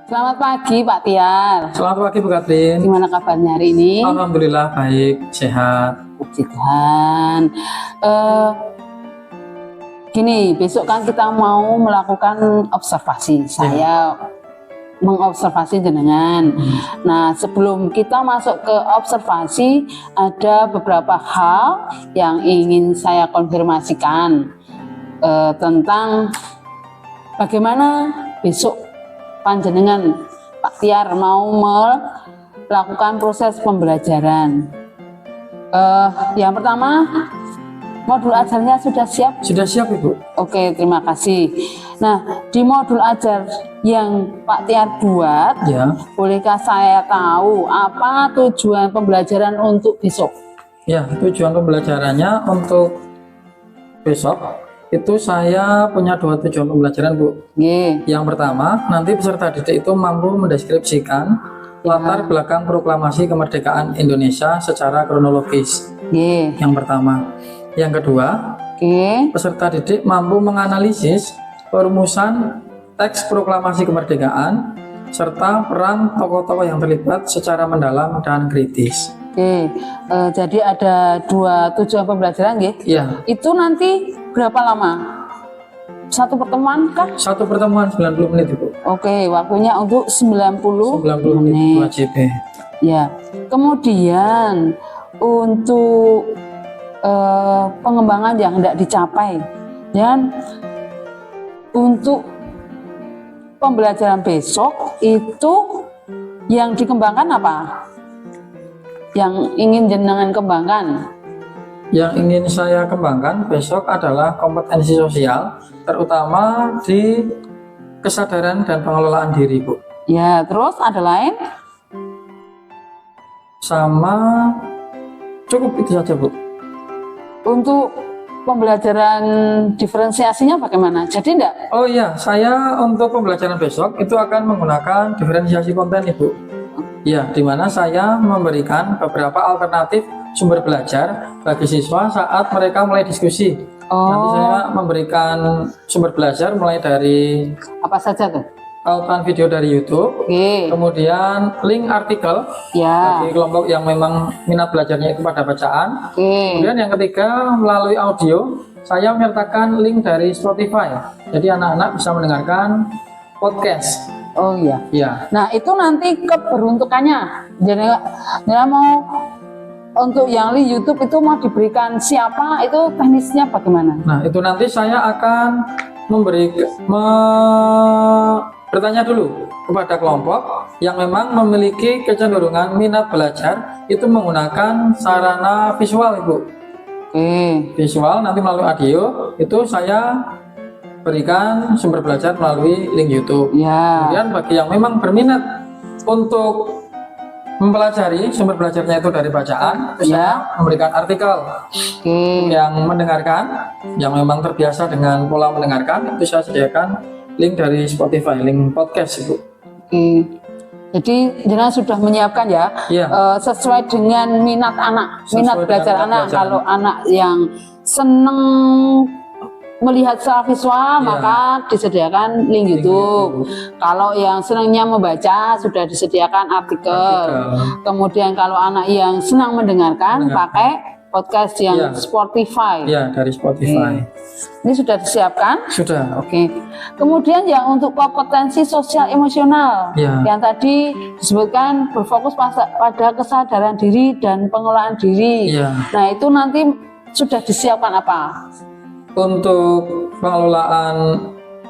Selamat pagi Pak Tiar. Selamat pagi Bu Katrin. Gimana kabarnya hari ini? Alhamdulillah baik, sehat. Puji Tuhan. Gini, besok kan kita mau melakukan observasi. Saya mengobservasi jenengan. Nah, sebelum kita masuk ke observasi, ada beberapa hal yang ingin saya konfirmasikan tentang bagaimana besok panjenengan Pak Tiar mau melakukan proses pembelajaran. Yang pertama, modul ajarnya sudah siap? Sudah siap Ibu. Oke, terima kasih. Nah, di modul ajar yang Pak Tiar buat, bolehkah saya tahu apa tujuan pembelajaran untuk besok? Ya, tujuan pembelajarannya untuk besok itu saya punya 2 tujuan pembelajaran Bu. Yang pertama, nanti peserta didik itu mampu mendeskripsikan latar belakang proklamasi kemerdekaan Indonesia secara kronologis. Yang pertama. Yang kedua, peserta didik mampu menganalisis perumusan teks proklamasi kemerdekaan serta peran tokoh-tokoh yang terlibat secara mendalam dan kritis. Jadi ada 2 tujuan pembelajaran, Itu nanti berapa lama? Satu pertemuan kah? Satu pertemuan 90 menit Ibu. Oke, waktunya untuk 90 menit WJB. Ya. Kemudian untuk pengembangan yang hendak dicapai dan untuk pembelajaran besok itu yang dikembangkan apa? Yang ingin jenengan kembangkan? Yang ingin saya kembangkan besok adalah kompetensi sosial, terutama di kesadaran dan pengelolaan diri, Bu. Ya, terus ada lain? Sama cukup itu saja, Bu. Untuk pembelajaran diferensiasinya bagaimana? Jadi enggak? Oh iya, saya untuk pembelajaran besok itu akan menggunakan diferensiasi konten, Ibu. Ya, di mana saya memberikan beberapa alternatif sumber belajar bagi siswa saat mereka mulai diskusi. Nanti saya memberikan sumber belajar mulai dari apa saja tuh? Tautan video dari YouTube, kemudian link artikel bagi kelompok yang memang minat belajarnya itu pada bacaan. Kemudian yang ketiga, melalui audio, saya menyertakan link dari Spotify. Jadi anak-anak bisa mendengarkan podcast. Oh iya. Ya. Nah itu nanti keberuntukannya. Jadi mau untuk yang di YouTube itu mau diberikan siapa? Itu teknisnya bagaimana? Nah itu nanti saya akan bertanya dulu kepada kelompok yang memang memiliki kecenderungan minat belajar itu menggunakan sarana visual, Ibu. Visual nanti melalui audio itu saya berikan sumber belajar melalui link YouTube. Kemudian bagi yang memang berminat untuk mempelajari sumber belajarnya itu dari bacaan, saya memberikan artikel. Yang mendengarkan, yang memang terbiasa dengan pola mendengarkan, itu saya sediakan link dari Spotify, link podcast, Ibu. Jadi jenengan sudah menyiapkan sesuai dengan minat anak, minat belajar anak. Kalau anak yang seneng melihat secara visual maka disediakan link YouTube. Kalau yang senangnya membaca sudah disediakan artikel. Kemudian kalau anak yang senang mendengarkan pakai podcast yang Spotify. Ya, dari Spotify. Ini sudah disiapkan? Sudah. Oke. Kemudian yang untuk kompetensi sosial emosional yang tadi disebutkan berfokus pada kesadaran diri dan pengelolaan diri. Nah, itu nanti sudah disiapkan apa? Untuk pengelolaan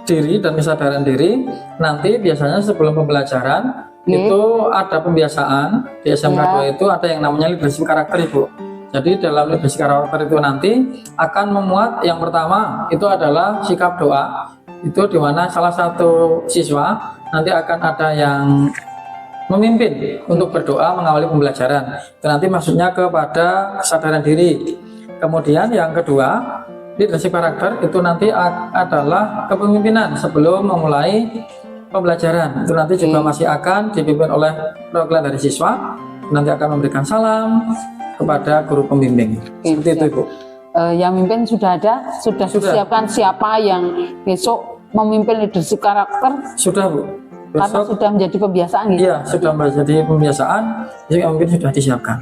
diri dan kesadaran diri, nanti biasanya sebelum pembelajaran itu ada pembiasaan. Di SMK 2 itu ada yang namanya leadership karakter, Ibu. Jadi dalam leadership karakter itu nanti akan memuat yang pertama itu adalah sikap doa. Itu dimana salah satu siswa nanti akan ada yang memimpin untuk berdoa mengawali pembelajaran. Itu nanti maksudnya kepada kesadaran diri. Kemudian yang kedua, leadership karakter itu nanti adalah kepemimpinan sebelum memulai pembelajaran. Itu nanti juga masih akan dipimpin oleh perwakilan dari siswa. Nanti akan memberikan salam kepada guru pembimbing. Seperti itu, Ibu. Yang mimpin sudah ada? Sudah disiapkan siapa yang besok memimpin leadership karakter? Sudah, Bu. Karena sudah menjadi kebiasaan gitu. Iya, sudah menjadi kebiasaan, jadi mungkin sudah disiapkan.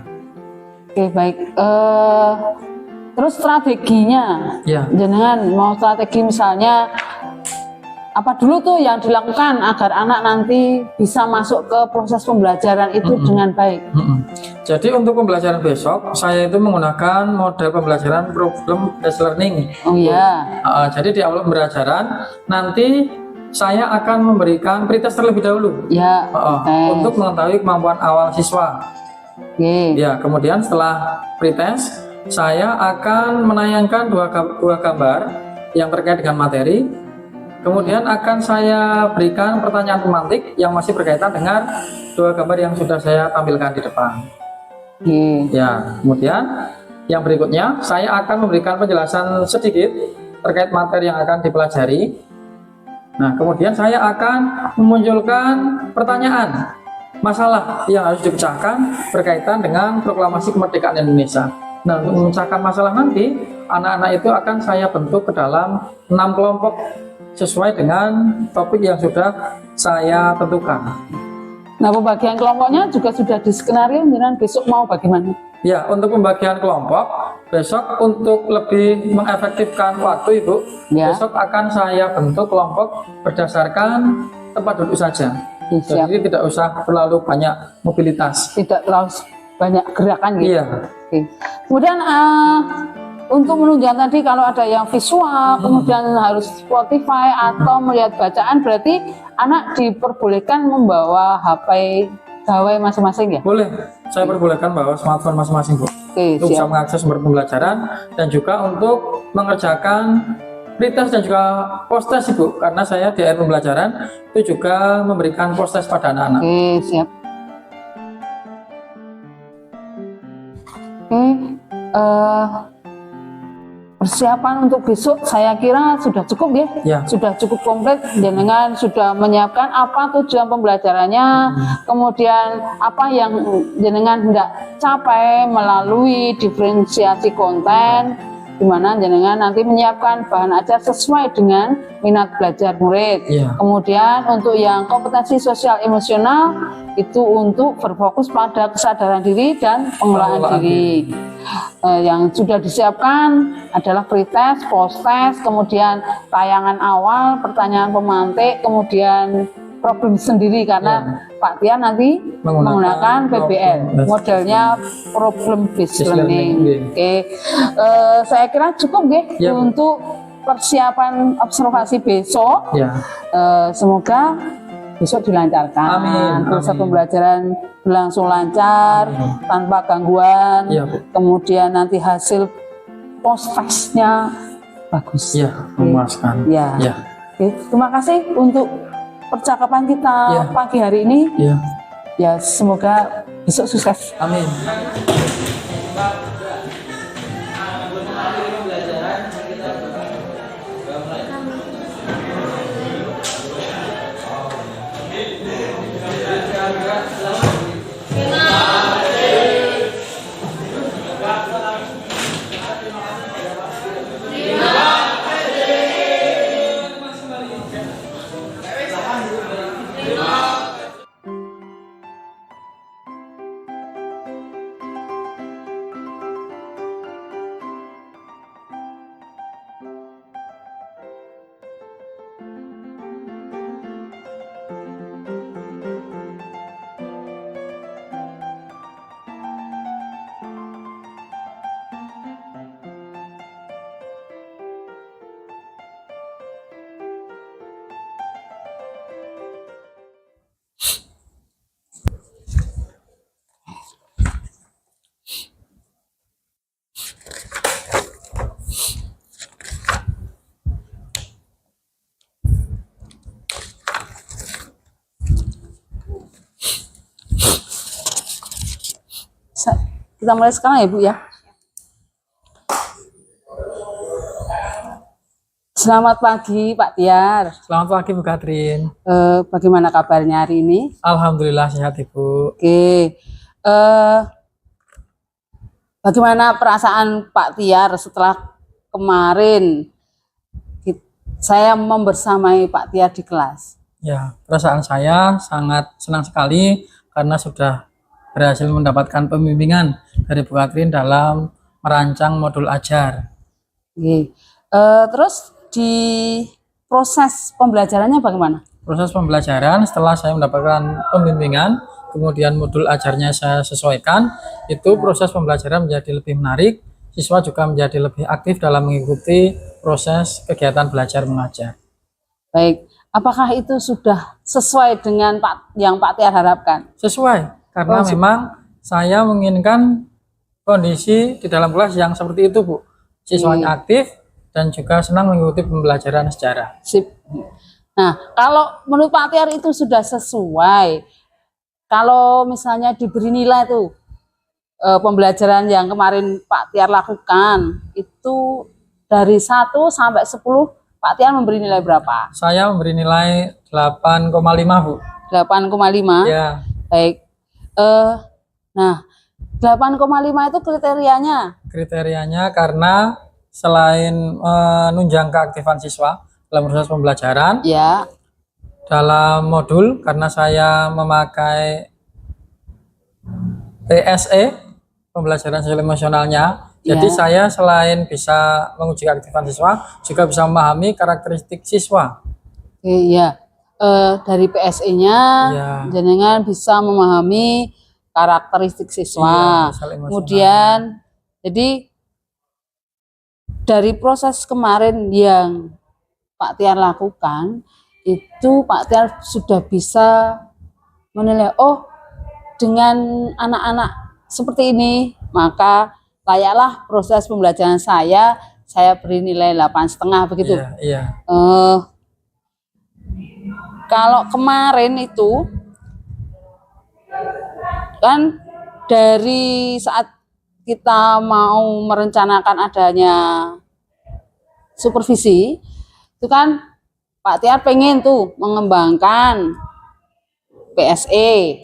Oke, baik. Terus strateginya, Ya. jenengan mau strategi misalnya apa dulu tuh yang dilakukan agar anak nanti bisa masuk ke proses pembelajaran itu dengan baik? Jadi untuk pembelajaran besok, saya itu menggunakan model pembelajaran problem based learning. Oh iya. Jadi di awal pembelajaran nanti saya akan memberikan pretest terlebih dahulu. Ya. Untuk mengetahui kemampuan awal siswa. Ya, kemudian setelah pretest, saya akan menayangkan dua gambar yang terkait dengan materi. Kemudian akan saya berikan pertanyaan pemantik yang masih berkaitan dengan dua gambar yang sudah saya tampilkan di depan. Ya, kemudian yang berikutnya saya akan memberikan penjelasan sedikit terkait materi yang akan dipelajari. Nah, kemudian saya akan memunculkan pertanyaan, masalah yang harus dipecahkan berkaitan dengan proklamasi kemerdekaan Indonesia. Nah, untuk memecahkan masalah nanti, anak-anak itu akan saya bentuk ke dalam 6 kelompok sesuai dengan topik yang sudah saya tentukan. Nah, pembagian kelompoknya juga sudah di skenario, dan besok mau bagaimana? Ya, untuk pembagian kelompok, besok untuk lebih mengefektifkan waktu, Ibu, besok akan saya bentuk kelompok berdasarkan tempat duduk saja. Jadi tidak usah terlalu banyak mobilitas. Tidak terlalu banyak gerakan gitu. Iya. Kemudian untuk menunjukkan tadi kalau ada yang visual, kemudian harus Spotify atau melihat bacaan, berarti anak diperbolehkan membawa HP gawai masing-masing ya? Boleh, saya perbolehkan bawa smartphone masing-masing, Bu. Untuk bisa mengakses sumber pembelajaran dan juga untuk mengerjakan pretest dan juga post-test, Ibu. Karena saya di akhir pembelajaran itu juga memberikan post-test pada anak-anak. Siap. Persiapan untuk besok saya kira sudah cukup ya. Sudah cukup komplit, jenengan sudah menyiapkan apa tujuan pembelajarannya, kemudian apa yang jenengan hendak capai melalui diferensiasi konten, di mana jenengan nanti menyiapkan bahan ajar sesuai dengan minat belajar murid. Kemudian untuk yang kompetensi sosial emosional itu untuk berfokus pada kesadaran diri dan pengelolaan diri. Yang sudah disiapkan adalah pretest, post-test, kemudian tayangan awal, pertanyaan pemantik, kemudian problem sendiri karena Pak Tia nanti menggunakan PBL, modelnya problem based learning. Saya kira cukup untuk persiapan observasi besok. Semoga besok dilancarkan, proses pembelajaran berlangsung lancar, tanpa gangguan. Kemudian nanti hasil post-testnya bagus. Memuaskan. Terima kasih untuk percakapan kita pagi hari ini. Ya, semoga besok sukses. Amin. Kita mulai sekarang ya Bu ya. Selamat pagi Pak Tiar. Selamat pagi Bu Katrin. Bagaimana kabarnya hari ini? Alhamdulillah sehat Ibu. Bagaimana perasaan Pak Tiar setelah kemarin saya membersamai Pak Tiar di kelas? Ya, perasaan saya sangat senang sekali karena sudah berhasil mendapatkan pembimbingan dari Bu Katrin dalam merancang modul ajar. Oke. Terus di proses pembelajarannya bagaimana? Proses pembelajaran setelah saya mendapatkan pembimbingan, kemudian modul ajarnya saya sesuaikan, itu proses pembelajaran menjadi lebih menarik, siswa juga menjadi lebih aktif dalam mengikuti proses kegiatan belajar mengajar. Baik, apakah itu sudah sesuai dengan yang Pak Tiar harapkan? Sesuai, karena memang saya menginginkan kondisi di dalam kelas yang seperti itu, Bu. Siswanya aktif dan juga senang mengikuti pembelajaran sejarah. Sip. Nah, kalau menurut Pak Tiar itu sudah sesuai. Kalau misalnya diberi nilai tuh pembelajaran yang kemarin Pak Tiar lakukan itu dari 1 sampai 10, Pak Tiar memberi nilai berapa? Saya memberi nilai 8,5, Bu. 8,5. Ya. Baik. Nah, 8,5 itu kriterianya? Kriterianya karena selain menunjang keaktifan siswa dalam proses pembelajaran, ya, dalam modul karena saya memakai PSE, pembelajaran sosial emosionalnya. Jadi saya selain bisa menguji keaktifan siswa, juga bisa memahami karakteristik siswa. Iya, dari PSE-nya jenengan bisa memahami karakteristik siswa. Kemudian, jadi dari proses kemarin yang Pak Tiar lakukan, itu Pak Tiar sudah bisa menilai, oh dengan anak-anak seperti ini, maka layaklah proses pembelajaran saya beri nilai 8,5 begitu. Iya. Kalau kemarin itu kan dari saat kita mau merencanakan adanya supervisi, itu kan Pak Tiar pengen tuh mengembangkan PSE.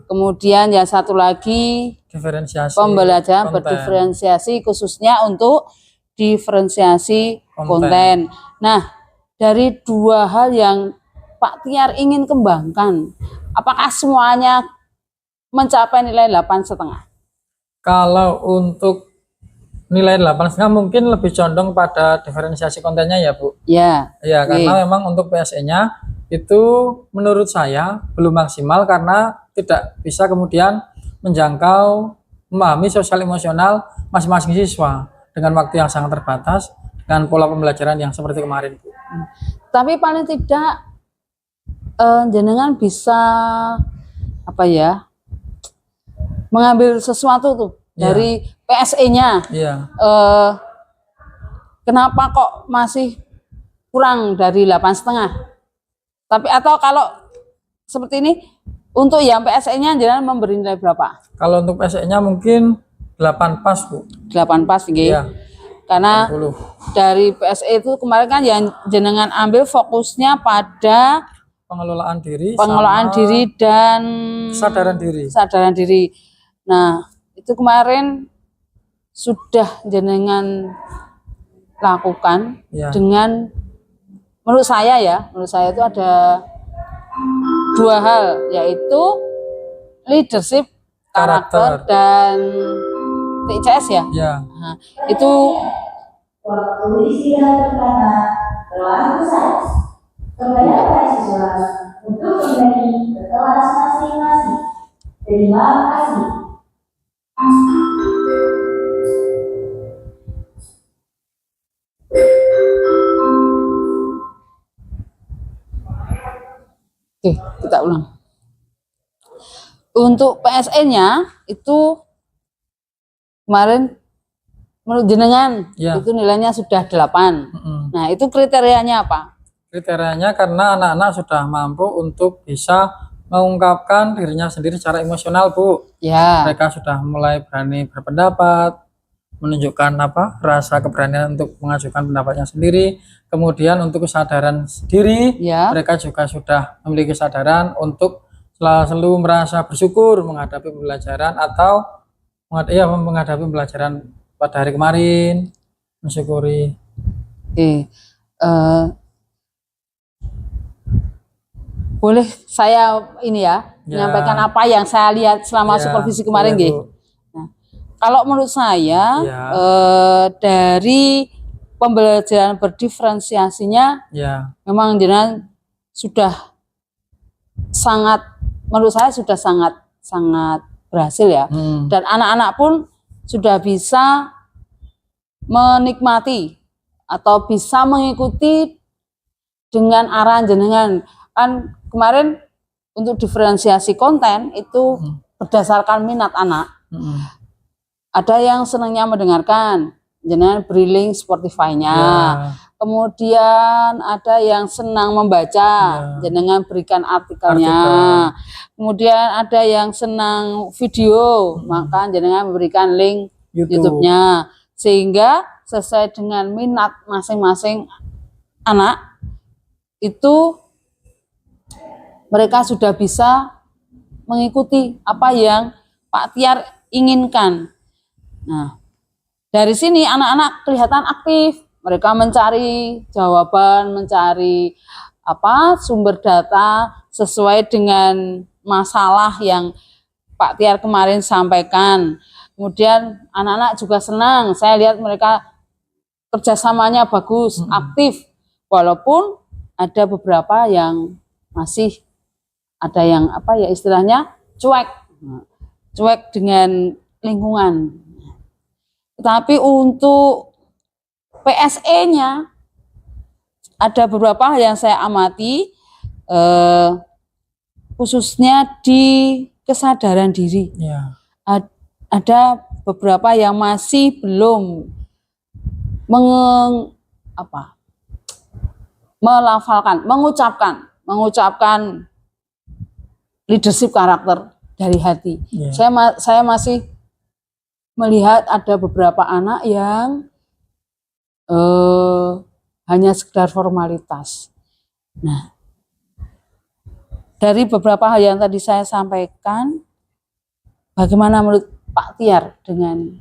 Kemudian yang satu lagi diferensiasi pembelajaran berdiferensiasi, khususnya untuk diferensiasi konten. Nah, dari dua hal yang Pak Tiar ingin kembangkan, apakah semuanya mencapai nilai 8,5? Kalau untuk nilai 8,5 mungkin lebih condong pada diferensiasi kontennya ya, Bu. Ya. Karena memang untuk PSE-nya itu menurut saya belum maksimal karena tidak bisa kemudian menjangkau memahami sosial emosional masing-masing siswa dengan waktu yang sangat terbatas dengan pola pembelajaran yang seperti kemarin. Tapi paling tidak jenengan bisa mengambil sesuatu tuh dari PSE-nya. Kenapa kok masih kurang dari 8,5? Tapi atau kalau seperti ini, untuk yang PSE-nya jenengan memberi nilai berapa? Kalau untuk PSE-nya mungkin 8 pas, Bu. 8 pas, gitu. Karena 80. Dari PSE itu kemarin kan yang jenengan ambil fokusnya pada pengelolaan diri dan kesadaran diri. Nah, itu kemarin sudah jenengan lakukan dengan menurut saya itu ada dua hal, yaitu leadership, karakter dan TCS ya. Nah, itu waktu istirahat pertama telah usai. Kepada para siswa untuk kembali ke kelas masing-masing. Terima kasih. Oke, kita ulang. Untuk PSE-nya itu kemarin menurut jenengan itu nilainya sudah 8. Nah, itu kriterianya apa? Kriterianya karena anak-anak sudah mampu untuk bisa mengungkapkan dirinya sendiri secara emosional, Bu. Mereka sudah mulai berani berpendapat, menunjukkan rasa keberanian untuk mengajukan pendapatnya sendiri. Kemudian untuk kesadaran diri, mereka juga sudah memiliki kesadaran untuk selalu merasa bersyukur menghadapi pembelajaran atau menghadapi pembelajaran pada hari kemarin, mensyukuri. boleh saya ini ya, menyampaikan apa yang saya lihat selama supervisi kemarin, boleh, nggih. Bu. Nah, kalau menurut saya Ya. dari pembelajaran berdiferensiasinya memang jenengan sudah sangat, menurut saya sudah sangat berhasil ya. Dan anak-anak pun sudah bisa menikmati atau bisa mengikuti dengan arahan jenengan. Kan kemarin untuk diferensiasi konten itu berdasarkan minat anak. Ada yang senangnya mendengarkan, jenengan beri link Spotify-nya. Kemudian ada yang senang membaca, jenengan berikan artikelnya. Kemudian ada yang senang video, maka jenengan memberikan link YouTube-nya. Sehingga sesuai dengan minat masing-masing anak, itu mereka sudah bisa mengikuti apa yang Pak Tiar inginkan. Nah, dari sini anak-anak kelihatan aktif. Mereka mencari jawaban, mencari sumber data sesuai dengan masalah yang Pak Tiar kemarin sampaikan. Kemudian anak-anak juga senang. Saya lihat mereka kerjasamanya bagus, aktif. Walaupun ada beberapa yang masih ada yang istilahnya cuek dengan lingkungan. Tapi untuk PSE-nya ada beberapa yang saya amati, khususnya di kesadaran diri. Ada beberapa yang masih belum melafalkan, mengucapkan leadership karakter dari hati. Saya masih melihat ada beberapa anak yang hanya sekedar formalitas. Nah, dari beberapa hal yang tadi saya sampaikan, bagaimana menurut Pak Tiar dengan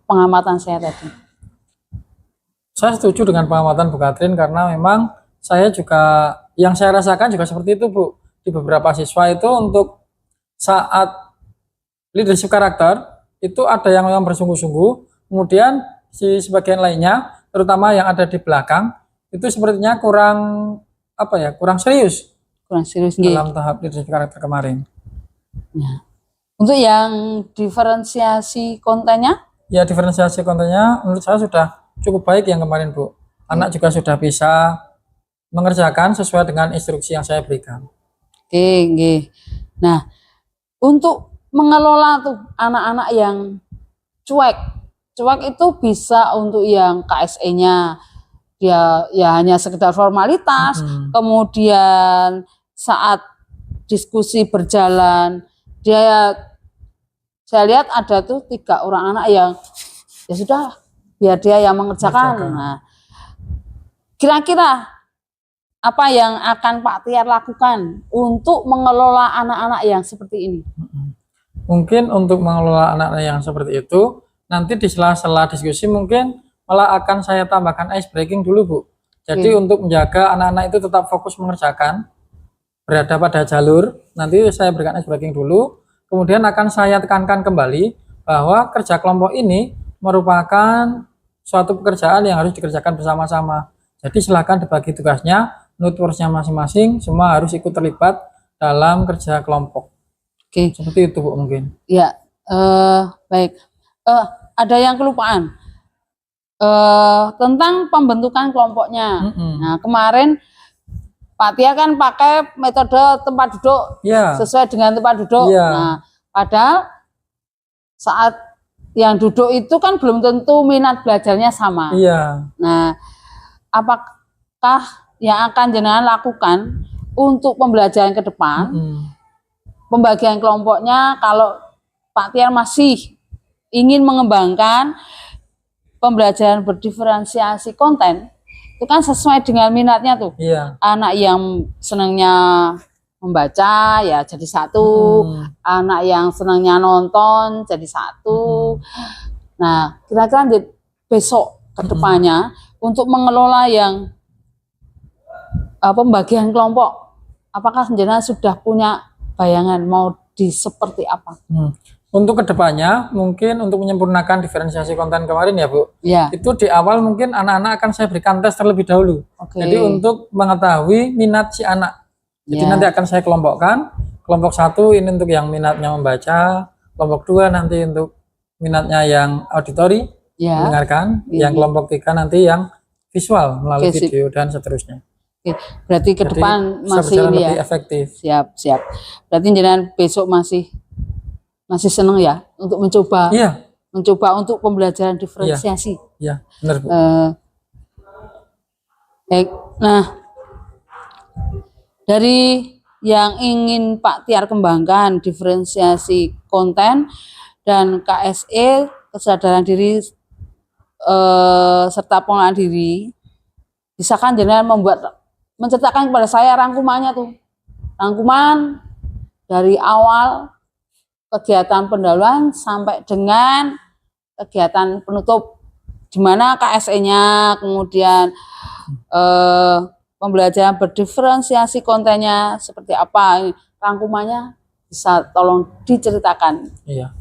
pengamatan saya tadi? Saya setuju dengan pengamatan Bu Katrin, karena memang saya juga, yang saya rasakan juga seperti itu, Bu. Di beberapa siswa itu untuk saat leadership karakter itu ada yang memang bersungguh-sungguh, kemudian si sebagian lainnya, terutama yang ada di belakang, itu sepertinya kurang serius dalam tahap leadership karakter kemarin. Nah, untuk yang diferensiasi kontennya? Ya, diferensiasi kontennya menurut saya sudah cukup baik yang kemarin, Bu. Anak juga sudah bisa mengerjakan sesuai dengan instruksi yang saya berikan. Oke. Nah, untuk mengelola tuh anak-anak yang cuek itu bisa untuk yang KSE-nya dia ya hanya sekedar formalitas. Kemudian saat diskusi berjalan, saya lihat ada tuh 3 orang anak yang ya sudah biar dia yang mengerjakan. Nah, kira-kira apa yang akan Pak Tiar lakukan untuk mengelola anak-anak yang seperti ini? Mungkin untuk mengelola anak-anak yang seperti itu, nanti di sela-sela diskusi mungkin malah akan saya tambahkan ice breaking dulu, Bu. Jadi untuk menjaga anak-anak itu tetap fokus mengerjakan, berada pada jalur, nanti saya berikan ice breaking dulu, kemudian akan saya tekankan kembali bahwa kerja kelompok ini merupakan suatu pekerjaan yang harus dikerjakan bersama-sama. Jadi silakan dibagi tugasnya, menurut masing-masing, semua harus ikut terlibat dalam kerja kelompok. Seperti itu, Bu, mungkin. Ya, baik. Ada yang kelupaan tentang pembentukan kelompoknya. Nah, kemarin Pak Tia kan pakai metode tempat duduk sesuai dengan tempat duduk. Nah, padahal saat yang duduk itu kan belum tentu minat belajarnya sama. Nah, apakah yang akan jenengan lakukan untuk pembelajaran ke depan? Pembagian kelompoknya, kalau Pak Tiar masih ingin mengembangkan pembelajaran berdiferensiasi konten, itu kan sesuai dengan minatnya tuh. Anak yang senangnya membaca ya jadi 1, anak yang senangnya nonton jadi 1. Nah, kira-kira besok ke depannya untuk mengelola yang pembagian kelompok, apakah jenengan sudah punya bayangan mau di seperti apa? Untuk kedepannya mungkin untuk menyempurnakan diferensiasi konten kemarin ya Bu, Ya. itu di awal mungkin anak-anak akan saya berikan tes terlebih dahulu. Oke. Jadi untuk mengetahui minat si anak. Jadi Ya. nanti akan saya kelompokkan. Kelompok 1 ini untuk yang minatnya membaca, kelompok 2 nanti untuk minatnya yang auditori, Ya. mendengarkan, Iya. yang kelompok 3 nanti yang visual melalui Oke, sip. video dan seterusnya. Oke. Berarti ke Jadi depan bisa masih berjalan ini ya. lebih efektif. Siap. Berarti jenengan besok masih seneng ya untuk mencoba Iya, untuk pembelajaran diferensiasi. iya, benar Bu. Baik. Nah, dari yang ingin Pak Tiar kembangkan diferensiasi konten dan KSE kesadaran diri serta pengelolaan diri, bisakah jenengan menceritakan kepada saya rangkumannya tuh, rangkuman dari awal kegiatan pendahuluan sampai dengan kegiatan penutup, di mana KSE-nya, kemudian pembelajaran berdiferensiasi kontennya seperti apa, rangkumannya bisa tolong diceritakan. Iya.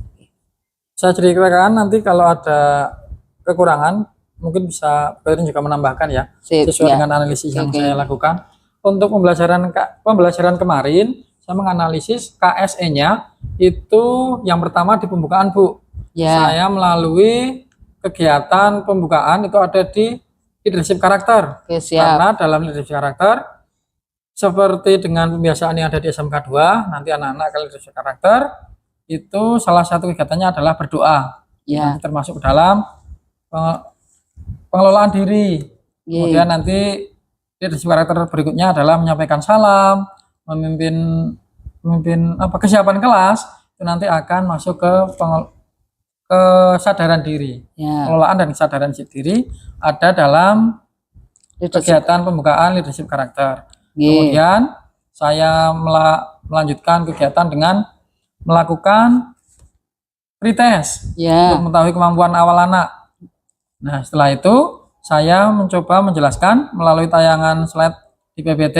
Saya ceritakan nanti kalau ada kekurangan mungkin bisa Barin juga menambahkan ya, Sip, sesuai ya. dengan analisis yang Oke. saya lakukan. Untuk pembelajaran kemarin saya menganalisis KSE-nya itu yang pertama di pembukaan Bu. Ya. Saya melalui kegiatan pembukaan itu ada di leadership karakter. Oke, siap. Karena dalam leadership karakter seperti dengan pembiasaan yang ada di SMK 2, nanti anak-anak kalau leadership karakter itu salah satu kegiatannya adalah berdoa. Ya. Nanti termasuk dalam pengelolaan diri. Kemudian nanti leadership karakter berikutnya adalah menyampaikan salam, memimpin kesiapan kelas, itu nanti akan masuk ke kesadaran diri. Ya. Pengelolaan dan kesadaran diri ada dalam kegiatan pembukaan leadership karakter. Kemudian saya melanjutkan kegiatan dengan melakukan pretest untuk mengetahui kemampuan awal anak. Nah, setelah itu saya mencoba menjelaskan melalui tayangan slide di PPT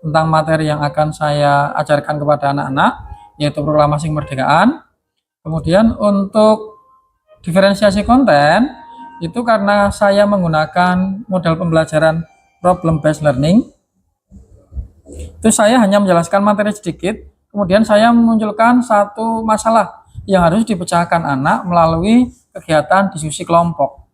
tentang materi yang akan saya ajarkan kepada anak-anak, yaitu proklamasi kemerdekaan. Kemudian untuk diferensiasi konten itu karena saya menggunakan model pembelajaran problem based learning, itu saya hanya menjelaskan materi sedikit, kemudian saya memunculkan satu masalah yang harus dipecahkan anak melalui kegiatan diskusi kelompok.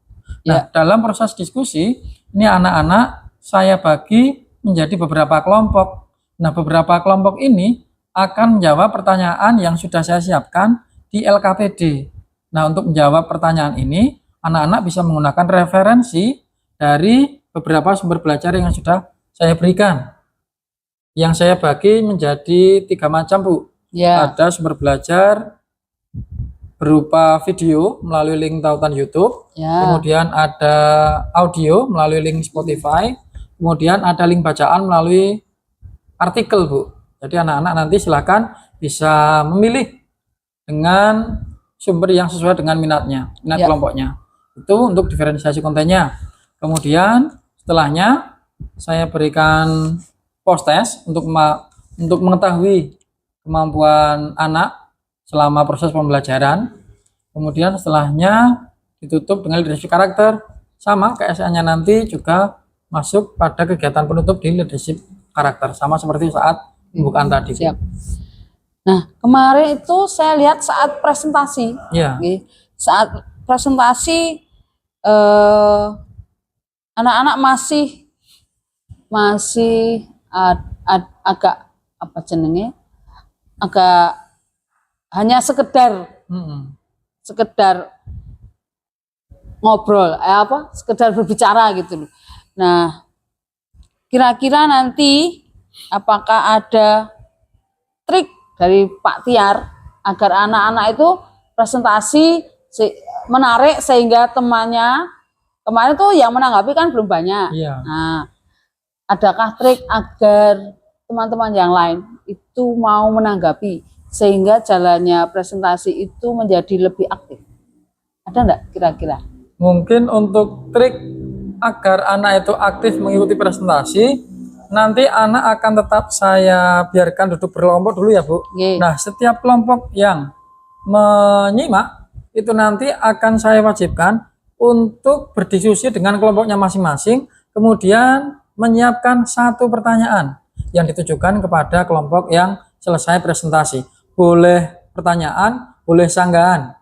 Nah, dalam proses diskusi ini anak-anak saya bagi menjadi beberapa kelompok. Nah, beberapa kelompok ini akan menjawab pertanyaan yang sudah saya siapkan di LKPD. Nah, untuk menjawab pertanyaan ini, anak-anak bisa menggunakan referensi dari beberapa sumber belajar yang sudah saya berikan. Yang saya bagi menjadi 3 macam, Bu. Ada sumber belajar berupa video melalui link tautan YouTube, kemudian ada audio melalui link Spotify, kemudian ada link bacaan melalui artikel, Bu. Jadi anak-anak nanti silakan bisa memilih dengan sumber yang sesuai dengan minat kelompoknya. Itu untuk diferensiasi kontennya. Kemudian setelahnya saya berikan post test untuk mengetahui kemampuan anak selama proses pembelajaran. Kemudian setelahnya ditutup dengan leadership karakter, sama KSA-nya nanti juga masuk pada kegiatan penutup di leadership karakter, sama seperti saat pembukaan tadi. Siap. Nah, kemarin itu saya lihat saat presentasi, saat presentasi anak-anak masih agak apa jenenge, agak hanya sekedar ngobrol, sekedar berbicara gitu loh. Nah, kira-kira nanti apakah ada trik dari Pak Tiar agar anak-anak itu presentasi menarik sehingga temannya kemarin tuh yang menanggapi kan belum banyak. Nah, adakah trik agar teman-teman yang lain itu mau menanggapi sehingga jalannya presentasi itu menjadi lebih aktif? Ada enggak kira-kira? Mungkin untuk trik agar anak itu aktif mengikuti presentasi, nanti anak akan tetap saya biarkan duduk berkelompok dulu ya Bu. Oke. Nah, setiap kelompok yang menyimak itu nanti akan saya wajibkan untuk berdiskusi dengan kelompoknya masing-masing, kemudian menyiapkan satu pertanyaan yang ditujukan kepada kelompok yang selesai presentasi. Boleh pertanyaan, boleh sanggahan.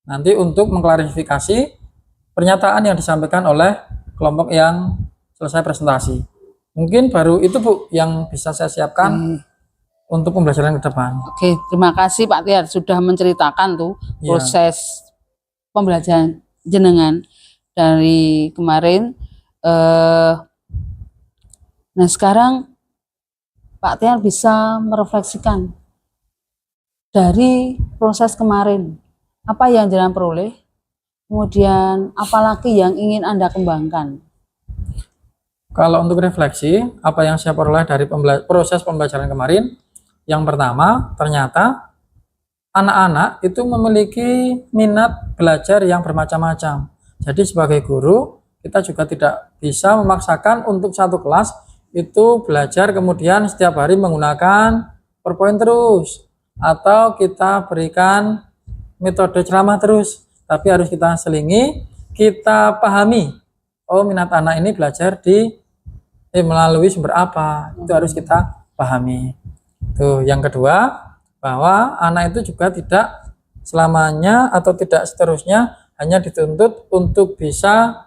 Nanti untuk mengklarifikasi pernyataan yang disampaikan oleh kelompok yang selesai presentasi. Mungkin baru itu Bu yang bisa saya siapkan untuk pembelajaran ke depan. Oke, terima kasih Pak Tiar sudah menceritakan tuh proses pembelajaran jenengan dari kemarin. Nah sekarang Pak Tiar bisa merefleksikan dari proses kemarin apa yang jenengan peroleh, kemudian apalagi yang ingin Anda kembangkan. Kalau untuk refleksi, apa yang saya peroleh dari proses pembelajaran kemarin, yang pertama, ternyata anak-anak itu memiliki minat belajar yang bermacam-macam. Jadi sebagai guru, kita juga tidak bisa memaksakan untuk satu kelas itu belajar kemudian setiap hari menggunakan PowerPoint terus, atau kita berikan metode ceramah terus, tapi harus kita selingi, kita pahami, oh minat anak ini belajar melalui sumber apa, itu harus kita pahami. Tuh, yang kedua, bahwa anak itu juga tidak selamanya atau tidak seterusnya hanya dituntut untuk bisa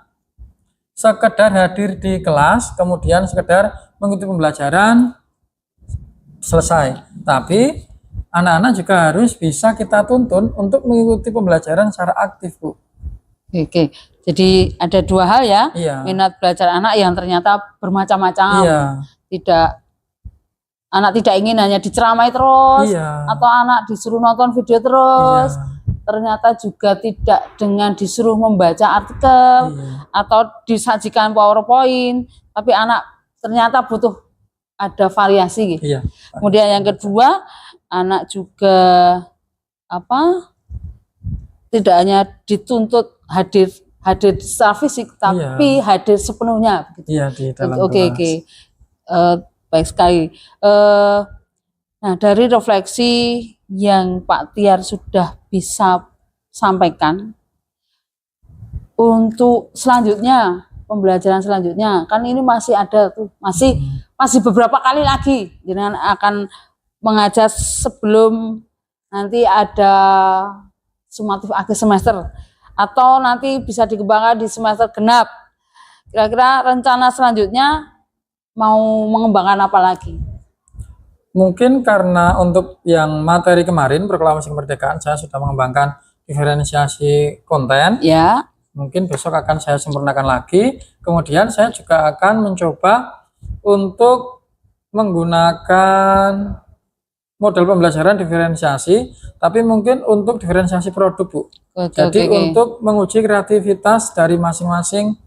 sekedar hadir di kelas, kemudian sekedar mengikuti pembelajaran selesai. Tapi anak-anak juga harus bisa kita tuntun untuk mengikuti pembelajaran secara aktif, Bu. Oke, jadi ada dua hal ya, minat belajar anak yang ternyata bermacam-macam. Anak tidak ingin hanya diceramai terus, atau anak disuruh nonton video terus. Ternyata juga tidak dengan disuruh membaca artikel atau disajikan PowerPoint, tapi anak ternyata butuh ada variasi gitu. Kemudian yang kedua, anak juga tidak hanya dituntut hadir secara fisik, tapi hadir sepenuhnya. Di dalam Oke. Baik sekali. Nah, dari refleksi yang Pak Tiar sudah bisa sampaikan, untuk selanjutnya, pembelajaran selanjutnya, kan ini masih ada tuh, masih beberapa kali lagi, jangan akan mengajar sebelum nanti ada sumatif akhir semester, atau nanti bisa dikembangkan di semester genap. Kira-kira rencana selanjutnya mau mengembangkan apa lagi? Mungkin karena untuk yang materi kemarin proklamasi kemerdekaan saya sudah mengembangkan diferensiasi konten. Mungkin besok akan saya sempurnakan lagi. Kemudian saya juga akan mencoba untuk menggunakan model pembelajaran diferensiasi, tapi mungkin untuk diferensiasi produk, Bu. Jadi untuk menguji kreativitas dari masing-masing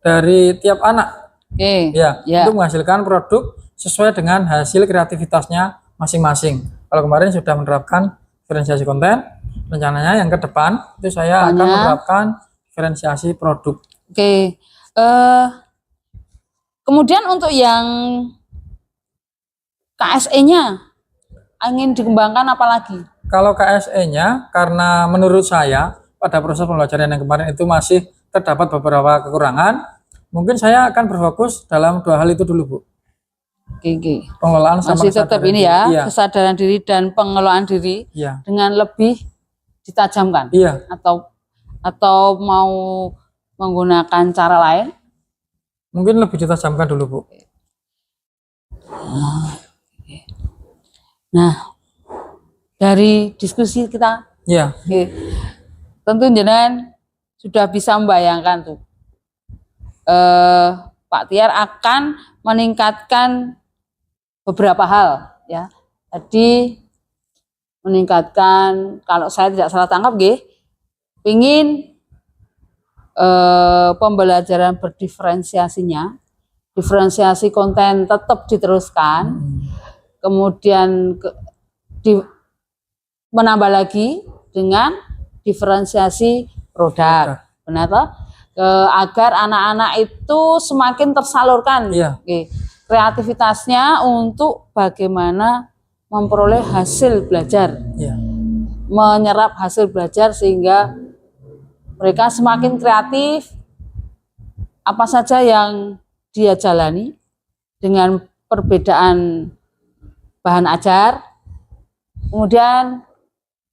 dari tiap anak. Untuk menghasilkan produk sesuai dengan hasil kreativitasnya masing-masing. Kalau kemarin sudah menerapkan diferensiasi konten, rencananya yang ke depan itu saya akan menerapkan diferensiasi produk. Kemudian untuk yang KSE-nya ingin dikembangkan apa lagi? Kalau KSE-nya, karena menurut saya pada proses pembelajaran yang kemarin itu masih terdapat beberapa kekurangan, mungkin saya akan berfokus dalam dua hal itu dulu, Bu. Pengelolaan sama masih tetap ini ya, kesadaran diri dan pengelolaan diri dengan lebih ditajamkan. Atau mau menggunakan cara lain? Mungkin lebih ditajamkan dulu, Bu. Nah, dari diskusi kita, tentu jenengan sudah bisa membayangkan tuh, Pak Tiar akan meningkatkan beberapa hal ya. Jadi meningkatkan, kalau saya tidak salah tangkap ingin pembelajaran berdiferensiasinya, diferensiasi konten tetap diteruskan, kemudian menambah lagi dengan diferensiasi produk, benar toh? Agar anak-anak itu semakin tersalurkan kreativitasnya untuk bagaimana memperoleh hasil belajar, Ya. menyerap hasil belajar sehingga mereka semakin kreatif. Apa saja yang dia jalani dengan perbedaan bahan ajar, kemudian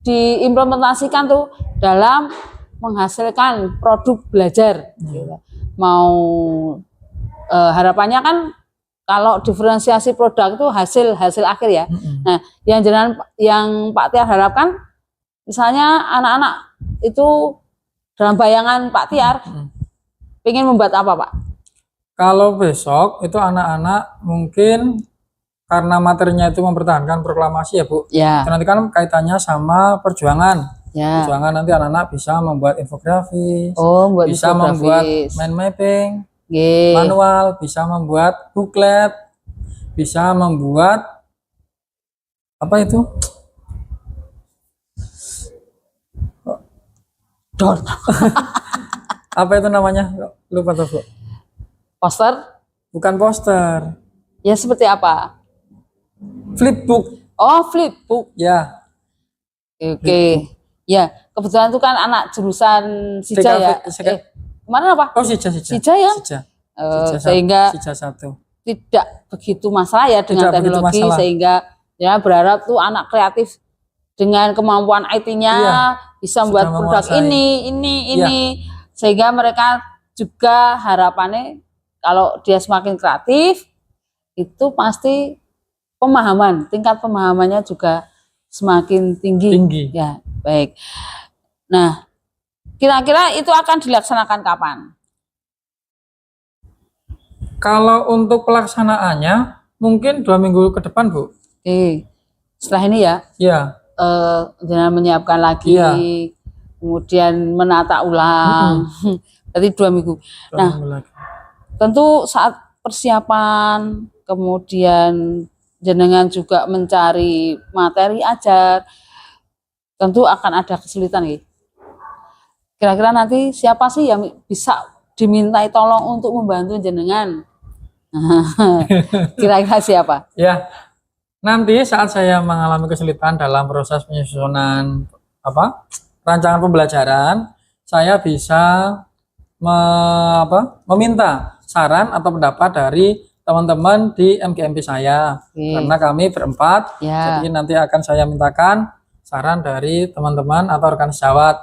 diimplementasikan tuh dalam menghasilkan produk belajar. Mau harapannya kan kalau diferensiasi produk itu hasil akhir ya. Nah, yang Pak Tiar harapkan, misalnya anak-anak itu dalam bayangan Pak Tiar pengen membuat apa, Pak? Kalau besok itu anak-anak mungkin karena materinya itu mempertahankan proklamasi ya Bu. Ya. Itu nanti kan kaitannya sama perjuangan. Ya. Perjuangan nanti anak-anak bisa membuat infografis, Buat bisa membuat mind mapping, manual, bisa membuat booklet, bisa membuat apa itu? Dot. Apa itu namanya? Lupa tuh Bu. Poster? Bukan poster. Ya seperti apa? Flipbook. Oh, flipbook. Ya. Oke. Ya, kebetulan itu kan anak jurusan Sija ya. Kemarin apa? Oh, Sija. Sija ya. Sija. Sehingga Sija 1. tidak begitu masalah ya dengan teknologi, sehingga ya berharap tuh anak kreatif dengan kemampuan IT-nya bisa membuat produk ini, sehingga mereka juga harapannya kalau dia semakin kreatif itu pasti tingkat pemahamannya juga semakin tinggi. Ya, baik. Nah, kira-kira itu akan dilaksanakan kapan? Kalau untuk pelaksanaannya mungkin 2 minggu ke depan Bu. Oke. Setelah ini ya. Ya. Jangan menyiapkan lagi, kemudian menata ulang. Berarti 2 minggu. Nah, tentu saat persiapan, kemudian jenengan juga mencari materi ajar, tentu akan ada kesulitan ya. Kira-kira nanti siapa sih yang bisa dimintai tolong untuk membantu jenengan? Kira-kira siapa? Ya. Nanti saat saya mengalami kesulitan dalam proses penyusunan rancangan pembelajaran, saya bisa meminta saran atau pendapat dari teman-teman di MGMP saya. Karena kami berempat, jadi nanti akan saya mintakan saran dari teman-teman atau rekan sejawat.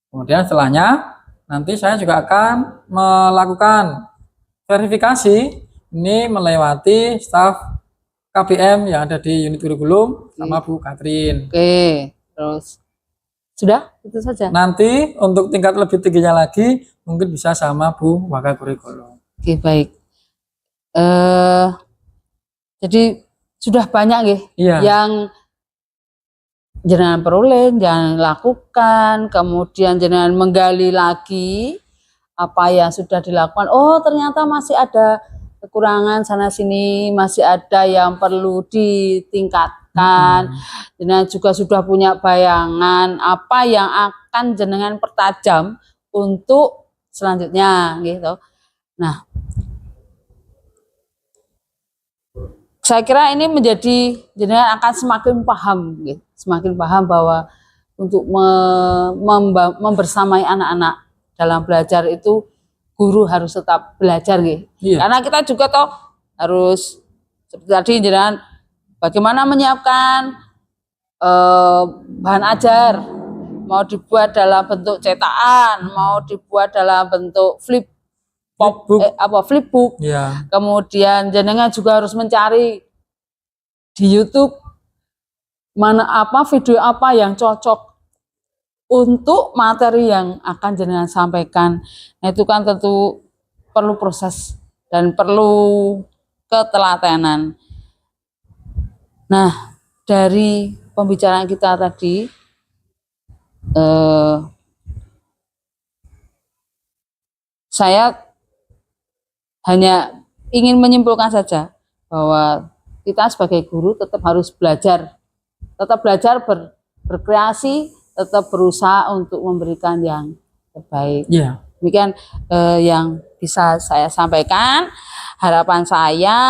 Kemudian setelahnya nanti saya juga akan melakukan verifikasi ini melewati staf KPM yang ada di unit kurikulum sama Bu Katrin. Oke, terus sudah itu saja. Nanti untuk tingkat lebih tingginya lagi mungkin bisa sama Bu Wakil Kurikulum. Oke, baik. Jadi sudah banyak yang jenengan peroleh, jangan lakukan, kemudian jenengan menggali lagi apa yang sudah dilakukan. Oh, ternyata masih ada kekurangan sana sini, masih ada yang perlu ditingkatkan. Jenengan juga sudah punya bayangan apa yang akan jenengan pertajam untuk selanjutnya gitu. Nah, saya kira ini menjadi jenengan akan semakin paham gitu. Semakin paham bahwa untuk membersamai anak-anak dalam belajar itu guru harus tetap belajar gitu. Karena kita juga toh harus seperti tadi jenengan bagaimana menyiapkan bahan ajar, mau dibuat dalam bentuk cetakan, mau dibuat dalam bentuk flipbook. Kemudian jenengan juga harus mencari di YouTube video apa yang cocok untuk materi yang akan jenengan sampaikan. Nah, itu kan tentu perlu proses dan perlu ketelatenan. Nah, dari pembicaraan kita tadi saya hanya ingin menyimpulkan saja bahwa kita sebagai guru tetap harus belajar, berkreasi, tetap berusaha untuk memberikan yang terbaik. Demikian yang bisa saya sampaikan. harapan saya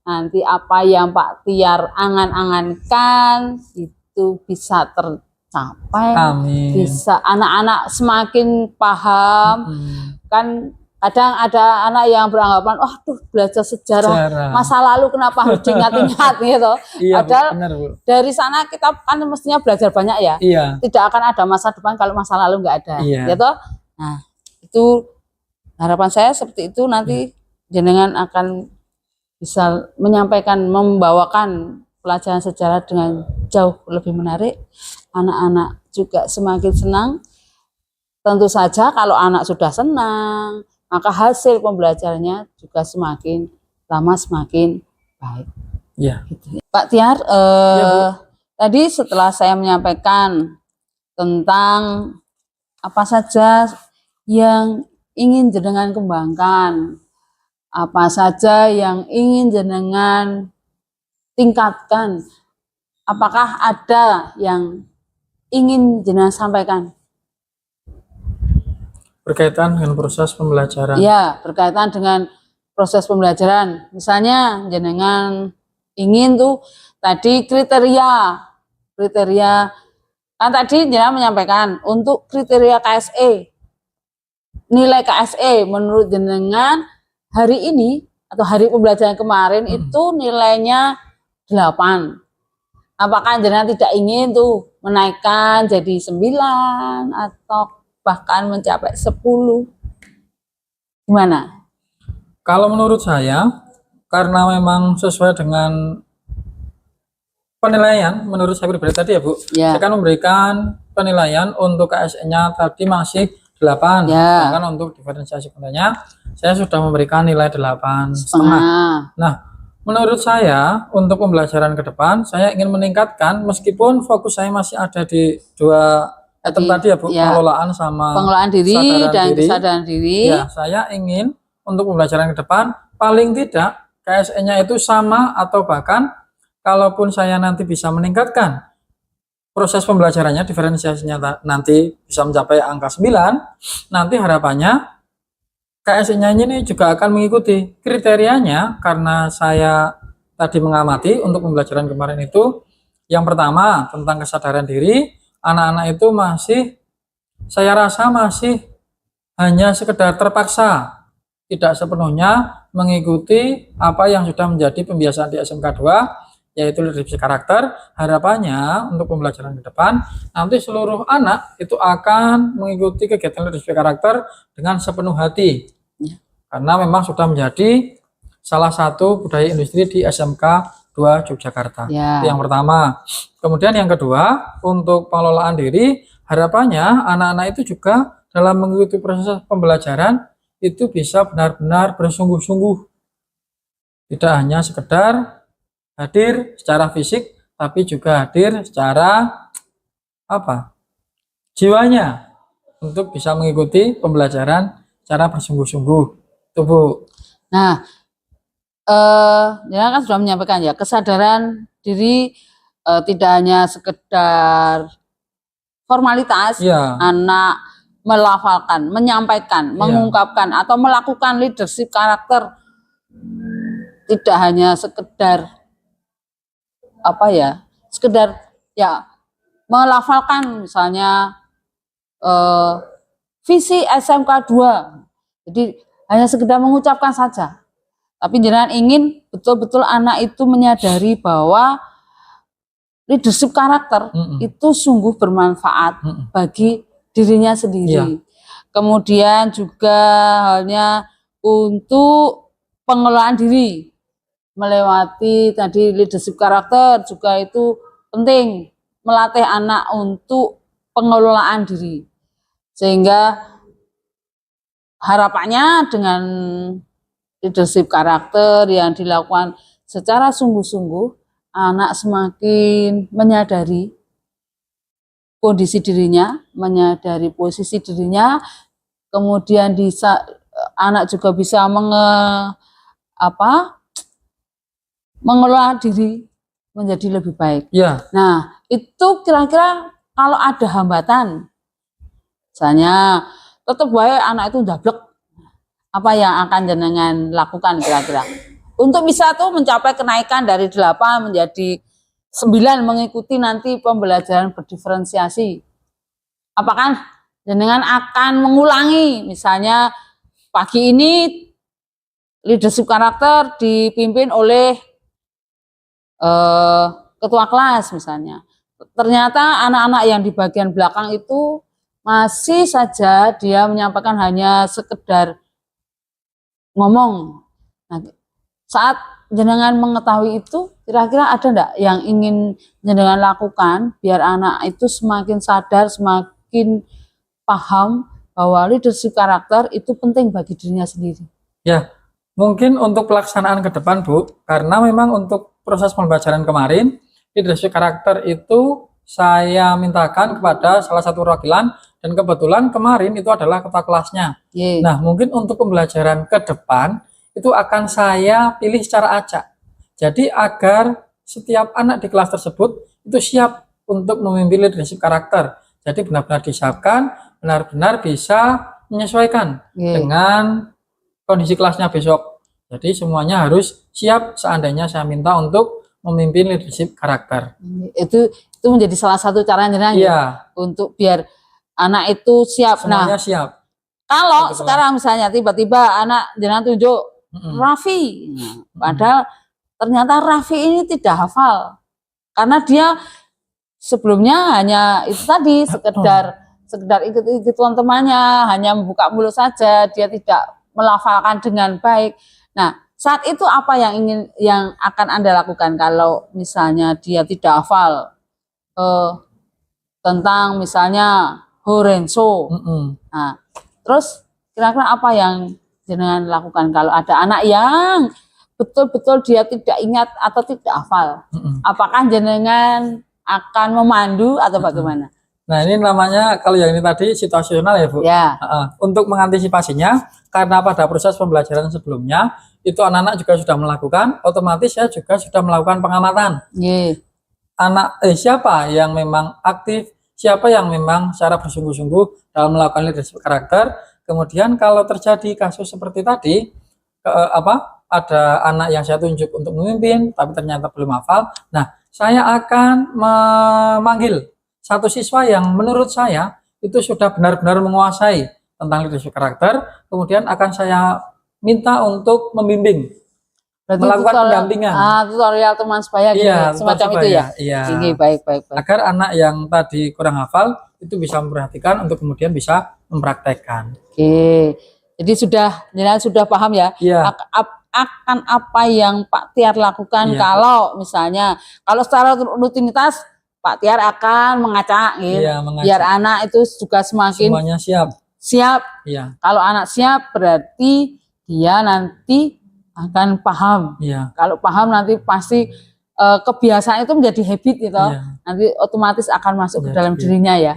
nanti apa yang Pak Tiar angan-angankan itu bisa tercapai. Amin. Bisa anak-anak semakin paham. Kan kadang ada anak yang beranggapan, oh tuh belajar sejarah masa lalu kenapa harus diingat-ingat gitu. Iya, Padahal benar, Bu. dari sana kita kan mestinya belajar banyak ya. Iya. Tidak akan ada masa depan kalau masa lalu nggak ada. Iya. Gitu. Nah, itu harapan saya seperti itu, nanti jenengan akan bisa menyampaikan, membawakan pelajaran sejarah dengan jauh lebih menarik. Anak-anak juga semakin senang. Tentu saja kalau anak sudah senang, maka hasil pembelajarannya juga semakin lama semakin baik. Iya. Gitu. Pak Tiar, tadi setelah saya menyampaikan tentang apa saja yang ingin jenengan kembangkan, apa saja yang ingin jenengan tingkatkan, apakah ada yang ingin jenengan sampaikan? Berkaitan dengan proses pembelajaran. Ya, berkaitan dengan proses pembelajaran. Misalnya jenengan ingin tuh tadi kriteria kan tadi jenengan menyampaikan untuk kriteria KSE, nilai KSE menurut jenengan hari ini atau hari pembelajaran kemarin itu nilainya 8. Apakah jenengan tidak ingin tuh menaikkan jadi 9 atau bahkan mencapai 10? Gimana? Kalau menurut saya, karena memang sesuai dengan penilaian, menurut saya pribadi tadi ya Bu, Ya. saya akan memberikan penilaian untuk KSE-nya tadi masih 8, Ya. sedangkan untuk diferensiasi kontenya saya sudah memberikan nilai 8,5. Setengah. Nah, menurut saya untuk pembelajaran ke depan saya ingin meningkatkan, meskipun fokus saya masih ada di 2 item tadi ya Bu, ya. pengelolaan sama Pengelolaan diri dan kesadaran diri. Ya, saya ingin untuk pembelajaran ke depan paling tidak KSE-nya itu sama, atau bahkan kalaupun saya nanti bisa meningkatkan proses pembelajarannya, diferensiasinya nanti bisa mencapai angka 9, nanti harapannya KSE-nya ini juga akan mengikuti kriterianya. Karena saya tadi mengamati untuk pembelajaran kemarin itu, yang pertama tentang kesadaran diri, anak-anak itu masih, saya rasa masih hanya sekedar terpaksa, tidak sepenuhnya mengikuti apa yang sudah menjadi pembiasaan di SMK 2, yaitu leadership karakter. Harapannya untuk pembelajaran ke depan nanti seluruh anak itu akan mengikuti kegiatan leadership karakter dengan sepenuh hati, karena memang sudah menjadi salah satu budaya industri di SMK 2 Yogyakarta. Ya. Itu yang pertama. Kemudian yang kedua, untuk pengelolaan diri, harapannya anak-anak itu juga dalam mengikuti proses pembelajaran itu bisa benar-benar bersungguh-sungguh, tidak hanya sekedar hadir secara fisik, tapi juga hadir secara jiwanya, untuk bisa mengikuti pembelajaran secara bersungguh-sungguh. Itu Bu. Nah, kan sudah menyampaikan ya, kesadaran diri tidak hanya sekedar formalitas, Ya. anak melafalkan, menyampaikan, mengungkapkan atau melakukan leadership karakter, tidak hanya sekedar sekedar ya melafalkan misalnya visi SMK 2. Jadi hanya sekedar mengucapkan saja. Tapi jenengan ingin betul-betul anak itu menyadari bahwa leadership karakter itu sungguh bermanfaat bagi dirinya sendiri. Ya. Kemudian juga halnya untuk pengelolaan diri, melewati tadi leadership karakter juga itu penting, melatih anak untuk pengelolaan diri, sehingga harapannya dengan leadership karakter yang dilakukan secara sungguh-sungguh, anak semakin menyadari kondisi dirinya, menyadari posisi dirinya, kemudian anak juga bisa mengelola diri menjadi lebih baik. Ya. Nah, itu kira-kira kalau ada hambatan, misalnya tetap baik anak itu ndablek, apa yang akan jenengan lakukan kira-kira untuk bisa tuh mencapai kenaikan dari 8 menjadi 9 mengikuti nanti pembelajaran berdiferensiasi? Apakah jenengan akan mengulangi misalnya pagi ini leadership karakter dipimpin oleh ketua kelas misalnya, ternyata anak-anak yang di bagian belakang itu masih saja dia menyampaikan hanya sekedar ngomong. Nah, saat jenengan mengetahui itu, kira-kira ada enggak yang ingin jenengan lakukan biar anak itu semakin sadar, semakin paham bahwa leadership karakter itu penting bagi dirinya sendiri? Ya, mungkin untuk pelaksanaan ke depan Bu, karena memang untuk proses pembelajaran kemarin, leadership karakter itu saya mintakan kepada salah satu perwakilan, dan kebetulan kemarin itu adalah ketua kelasnya. Nah, mungkin untuk pembelajaran ke depan itu akan saya pilih secara acak. Jadi agar setiap anak di kelas tersebut itu siap untuk memimpin leadership karakter. Jadi benar-benar disiapkan, benar-benar bisa menyesuaikan dengan kondisi kelasnya besok. Jadi semuanya harus siap seandainya saya minta untuk memimpin leadership karakter. Itu menjadi salah satu cara jenengan untuk biar anak itu siap. Semuanya siap. Kalau sekarang misalnya tiba-tiba anak jenengan tunjuk Raffi, padahal ternyata Raffi ini tidak hafal karena dia sebelumnya hanya itu tadi sekedar ikut-ikut teman-temannya, hanya membuka mulut saja, dia tidak melafalkan dengan baik. Nah, saat itu apa yang akan Anda lakukan kalau misalnya dia tidak hafal tentang misalnya Horenso? Nah, terus kira-kira apa yang jenengan lakukan kalau ada anak yang betul-betul dia tidak ingat atau tidak hafal? Apakah jenengan akan memandu atau bagaimana? Nah, ini namanya kalau yang ini tadi situasional ya Bu. Ya. Untuk mengantisipasinya, karena pada proses pembelajaran sebelumnya itu anak-anak juga sudah melakukan, otomatis saya juga sudah melakukan pengamatan. Siapa yang memang aktif, siapa yang memang secara bersungguh-sungguh dalam melakukan leadership karakter. Kemudian kalau terjadi kasus seperti tadi, ada anak yang saya tunjuk untuk memimpin tapi ternyata belum hafal, nah saya akan memanggil satu siswa yang menurut saya itu sudah benar-benar menguasai tentang leadership karakter, kemudian akan saya minta untuk membimbing. Berarti melakukan pendampingan. Tutorial teman sebaya semacam itu ya. Ini baik. Agar anak yang tadi kurang hafal itu bisa memperhatikan untuk kemudian bisa mempraktekkan. Jadi jenengan sudah paham ya. Akan apa yang Pak Tiar lakukan kalau misalnya kalau secara rutinitas Pak Tiar akan mengacak biar anak itu juga semakin semuanya siap. Kalau anak siap berarti dia nanti akan paham. Kalau paham nanti pasti kebiasaan itu menjadi habit gitu. Nanti otomatis akan masuk ke dalam dirinya ya.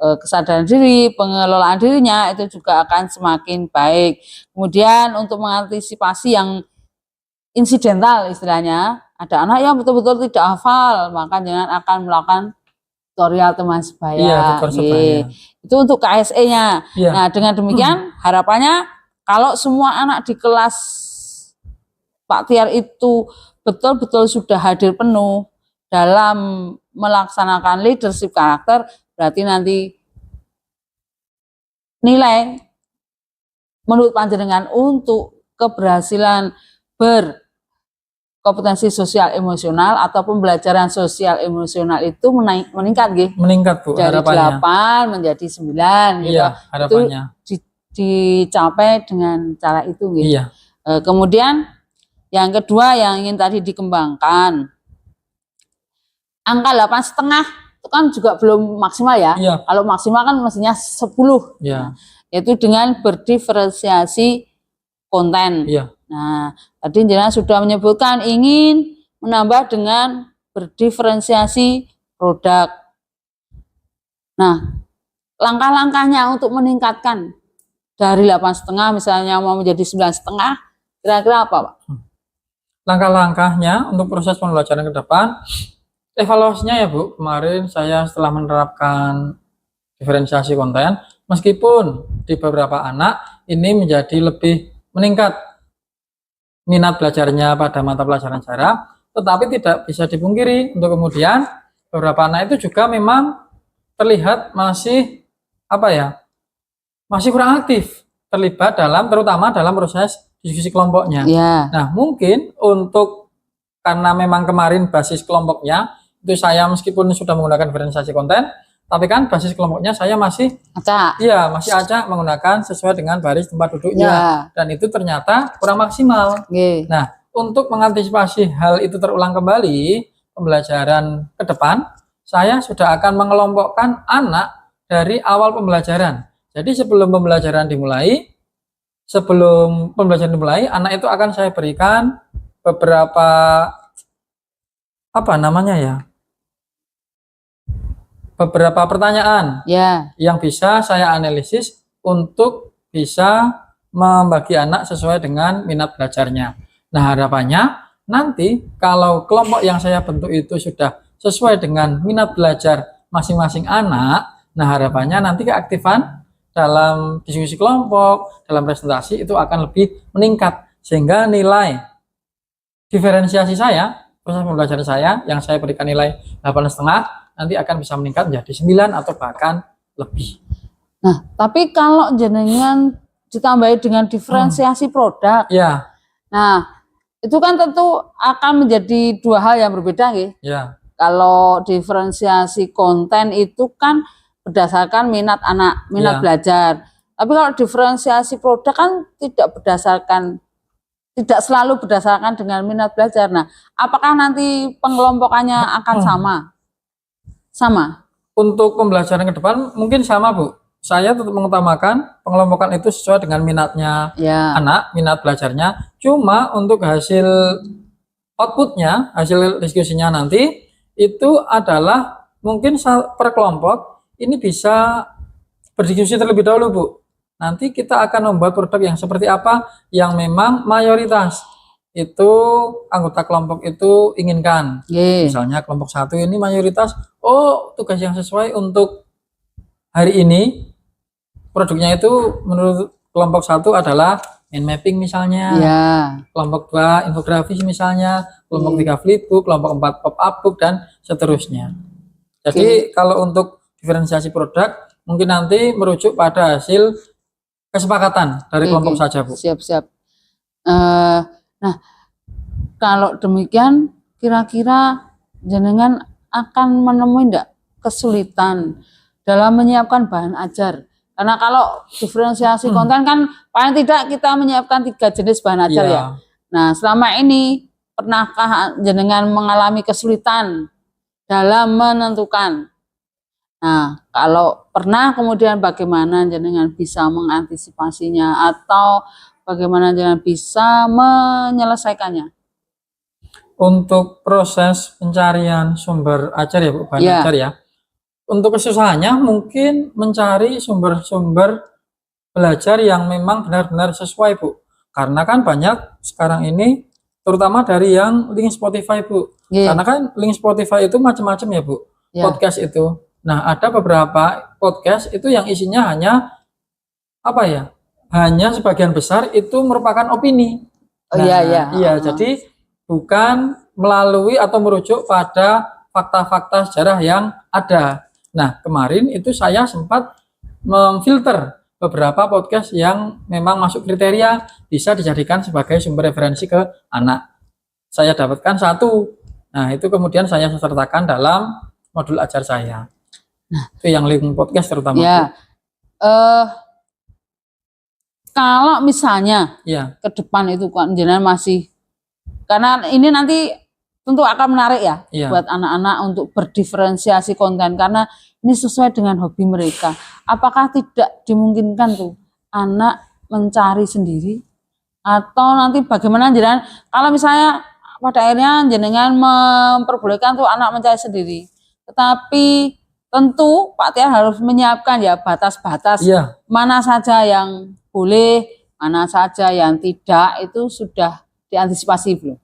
Kesadaran diri, pengelolaan dirinya itu juga akan semakin baik. Kemudian untuk mengantisipasi yang insidental istilahnya, ada anak yang betul-betul tidak hafal, maka jangan akan melakukan tutorial teman sebaya. Itu untuk KSE-nya. Nah, dengan demikian harapannya kalau semua anak di kelas Pak Tiar itu betul-betul sudah hadir penuh dalam melaksanakan leadership karakter, berarti nanti nilai menurut panjenengan untuk keberhasilan berkompetensi sosial emosional atau pembelajaran sosial emosional itu meningkat meningkat Bu, dari harapannya 8 menjadi 9 gitu. Harapannya itu dicapai dengan cara itu gitu. Kemudian yang kedua yang ingin tadi dikembangkan, angka 8,5 itu kan juga belum maksimal ya. Kalau maksimal kan mestinya 10. Yaitu dengan berdiferensiasi konten. Nah, tadi jenengan sudah menyebutkan ingin menambah dengan berdiferensiasi produk. Nah, langkah-langkahnya untuk meningkatkan dari 8,5 misalnya mau menjadi 9,5, kira-kira apa Pak? Langkah-langkahnya untuk proses pembelajaran ke depan, evaluasinya ya Bu, kemarin saya setelah menerapkan diferensiasi konten, meskipun di beberapa anak ini menjadi lebih meningkat minat belajarnya pada mata pelajaran sejarah, tetapi tidak bisa dipungkiri untuk kemudian beberapa anak itu juga memang terlihat masih masih kurang aktif terlibat terutama dalam proses diskusi kelompoknya. Ya. Nah, mungkin karena memang kemarin basis kelompoknya itu saya meskipun sudah menggunakan diferensiasi konten, tapi kan basis kelompoknya saya masih acak menggunakan sesuai dengan baris tempat duduknya, dan itu ternyata kurang maksimal. Nah, untuk mengantisipasi hal itu terulang kembali pembelajaran ke depan, saya sudah akan mengelompokkan anak dari awal pembelajaran. Jadi sebelum pembelajaran dimulai, anak itu akan saya berikan beberapa beberapa pertanyaan yang bisa saya analisis untuk bisa membagi anak sesuai dengan minat belajarnya. Nah, harapannya nanti kalau kelompok yang saya bentuk itu sudah sesuai dengan minat belajar masing-masing anak, nah harapannya nanti keaktifan dalam diskusi kelompok, dalam presentasi itu akan lebih meningkat, sehingga nilai diferensiasi saya, proses pembelajaran saya yang saya berikan nilai 8,5 nanti akan bisa meningkat menjadi 9 atau bahkan lebih. Nah, tapi kalau jenengan ditambahi dengan diferensiasi produk, nah itu kan tentu akan menjadi dua hal yang berbeda, nggih. Kalau diferensiasi konten itu kan berdasarkan minat anak, minat belajar. Tapi kalau diferensiasi produk kan tidak selalu berdasarkan dengan minat belajar. Nah, apakah nanti pengelompokannya akan sama? Untuk pembelajaran ke depan mungkin sama, Bu. Saya tetap mengutamakan pengelompokan itu sesuai dengan minatnya anak, minat belajarnya. Cuma untuk hasil outputnya, hasil diskusinya nanti itu adalah mungkin per kelompok ini bisa berdiskusi terlebih dahulu, Bu. Nanti kita akan membuat produk yang seperti apa yang memang mayoritas itu anggota kelompok itu inginkan. Misalnya kelompok 1 ini mayoritas, tugas yang sesuai untuk hari ini produknya itu menurut kelompok 1 adalah mind mapping misalnya, kelompok 2 infografis misalnya, kelompok 3 flipbook, kelompok 4 pop-up book, dan seterusnya. Jadi kalau untuk diferensiasi produk mungkin nanti merujuk pada hasil kesepakatan dari kelompok saja, Bu. Siap. Nah, kalau demikian kira-kira jenengan akan menemui enggak kesulitan dalam menyiapkan bahan ajar? Karena kalau diferensiasi konten kan paling tidak kita menyiapkan 3 jenis bahan ajar ya. Nah, selama ini pernahkah jenengan mengalami kesulitan dalam menentukan? Nah, kalau pernah, kemudian bagaimana jenengan bisa mengantisipasinya atau bagaimana jenengan bisa menyelesaikannya? Untuk proses pencarian sumber ajar ya, Bu, bahan ajar ya. Untuk kesusahannya mungkin mencari sumber-sumber belajar yang memang benar-benar sesuai, Bu. Karena kan banyak sekarang ini, terutama dari yang link Spotify, Bu. Karena kan link Spotify itu macam-macam ya, Bu. Podcast itu. Nah, ada beberapa podcast itu yang isinya hanya hanya sebagian besar itu merupakan opini. Jadi bukan melalui atau merujuk pada fakta-fakta sejarah yang ada. Nah, kemarin itu saya sempat memfilter beberapa podcast yang memang masuk kriteria bisa dijadikan sebagai sumber referensi ke anak. Saya dapatkan 1. Nah, itu kemudian saya sertakan dalam modul ajar saya. Nah, itu yang link podcast terutama. Kalau misalnya ke depan itu kan jenengan masih, karena ini nanti tentu akan menarik ya buat anak-anak untuk berdiferensiasi konten karena ini sesuai dengan hobi mereka. Apakah tidak dimungkinkan tuh anak mencari sendiri atau nanti bagaimana jenengan kalau misalnya pada akhirnya jenengan memperbolehkan tuh anak mencari sendiri, tetapi tentu Pak Tiar harus menyiapkan ya batas-batas mana saja yang boleh, mana saja yang tidak, itu sudah diantisipasi belum?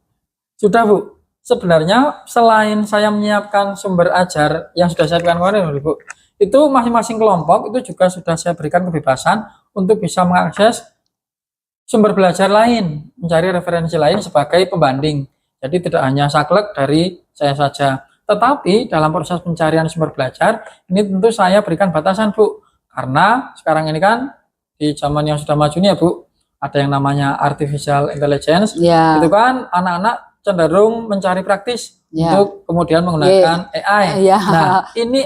Sudah, Bu. Sebenarnya selain saya menyiapkan sumber ajar yang sudah saya berikan kemarin, Bu, itu masing-masing kelompok itu juga sudah saya berikan kebebasan untuk bisa mengakses sumber belajar lain, mencari referensi lain sebagai pembanding. Jadi tidak hanya saklek dari saya saja. Tetapi dalam proses pencarian sumber belajar, ini tentu saya berikan batasan, Bu. Karena sekarang ini kan di zaman yang sudah maju ini ya, Bu, ada yang namanya artificial intelligence. Itu kan anak-anak cenderung mencari praktis untuk kemudian menggunakan AI. Nah, ini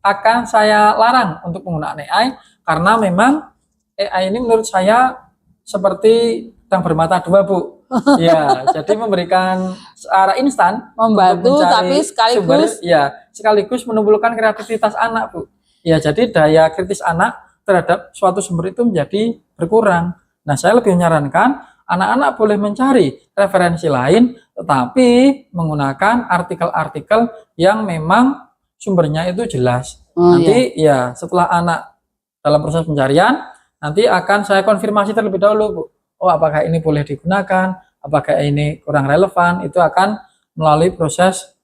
akan saya larang untuk menggunakan AI karena memang AI ini menurut saya seperti pedang bermata dua, Bu. Ya, jadi memberikan secara instan membantu tapi sekaligus sumber, sekaligus menumbuhkan kreativitas anak, Bu. Ya, jadi daya kritis anak terhadap suatu sumber itu menjadi berkurang. Nah, saya lebih menyarankan anak-anak boleh mencari referensi lain tetapi menggunakan artikel-artikel yang memang sumbernya itu jelas. Nanti setelah anak dalam proses pencarian, nanti akan saya konfirmasi terlebih dahulu, Bu. Oh, apakah ini boleh digunakan, apakah ini kurang relevan, itu akan melalui proses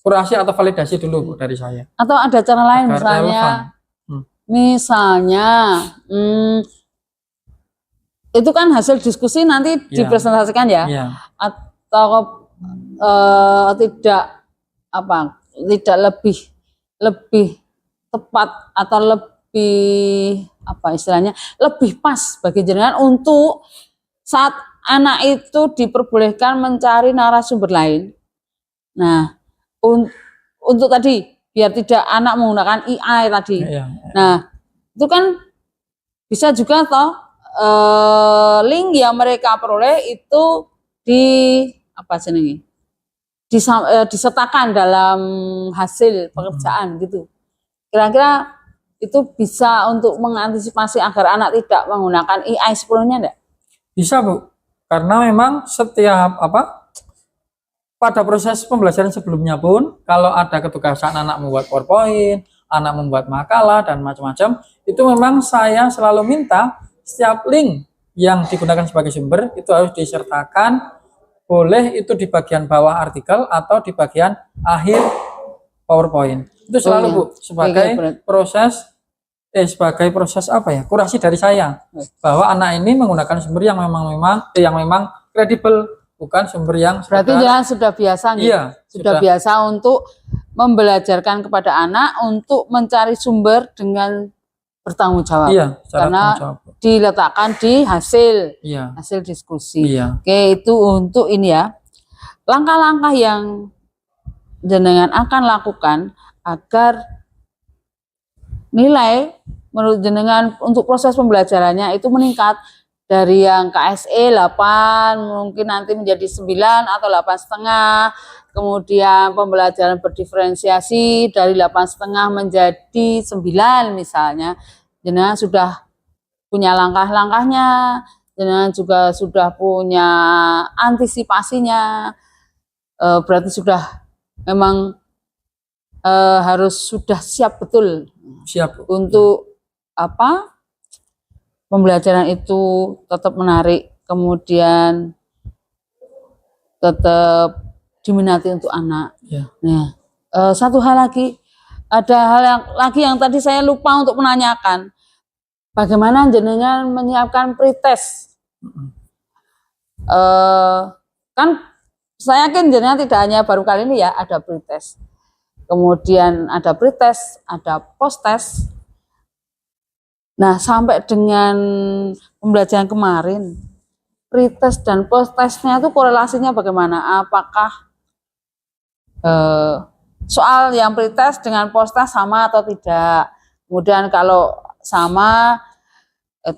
kurasi atau validasi dulu, Bu, dari saya. Atau ada cara lain misalnya itu kan hasil diskusi nanti dipresentasikan atau tidak lebih tepat atau lebih istilahnya lebih pas bagi jenengan untuk saat anak itu diperbolehkan mencari narasumber lain. Nah, untuk tadi biar tidak anak menggunakan AI tadi. Nah, itu kan bisa juga link yang mereka peroleh itu disertakan dalam hasil pekerjaan gitu. Kira-kira itu bisa untuk mengantisipasi agar anak tidak menggunakan AI sepenuhnya enggak? Bisa, Bu. Karena memang setiap pada proses pembelajaran sebelumnya pun kalau ada ketugasan anak membuat PowerPoint, anak membuat makalah dan macam-macam, itu memang saya selalu minta setiap link yang digunakan sebagai sumber itu harus disertakan, boleh itu di bagian bawah artikel atau di bagian akhir PowerPoint. Itu selalu, Bu, sebagai proses kurasi dari saya bahwa anak ini menggunakan sumber yang memang kredibel, bukan sumber yang berarti jangan sudah biasa gitu. Sudah biasa untuk membelajarkan kepada anak untuk mencari sumber dengan bertanggung jawab. Karena diletakkan di hasil diskusi. Oke, itu untuk ini ya. Langkah-langkah yang jenengan akan lakukan agar nilai menurut jenengan untuk proses pembelajarannya itu meningkat dari yang KSE 8 mungkin nanti menjadi 9 atau 8,5, kemudian pembelajaran berdiferensiasi dari 8,5 menjadi 9 misalnya. Jenengan sudah punya langkah-langkahnya, jenengan juga sudah punya antisipasinya, berarti sudah memang harus sudah siap betul untuk pembelajaran itu tetap menarik, kemudian tetap diminati untuk anak. Nah, satu hal lagi, ada hal yang tadi saya lupa untuk menanyakan, bagaimana jenengan menyiapkan pretest? Kan saya yakin jenengan tidak hanya baru kali ini ya ada pretest. Kemudian ada pretest, ada posttest. Nah, sampai dengan pembelajaran kemarin, pretest dan posttestnya itu korelasinya bagaimana? Apakah soal yang pretest dengan posttest sama atau tidak? Kemudian kalau sama,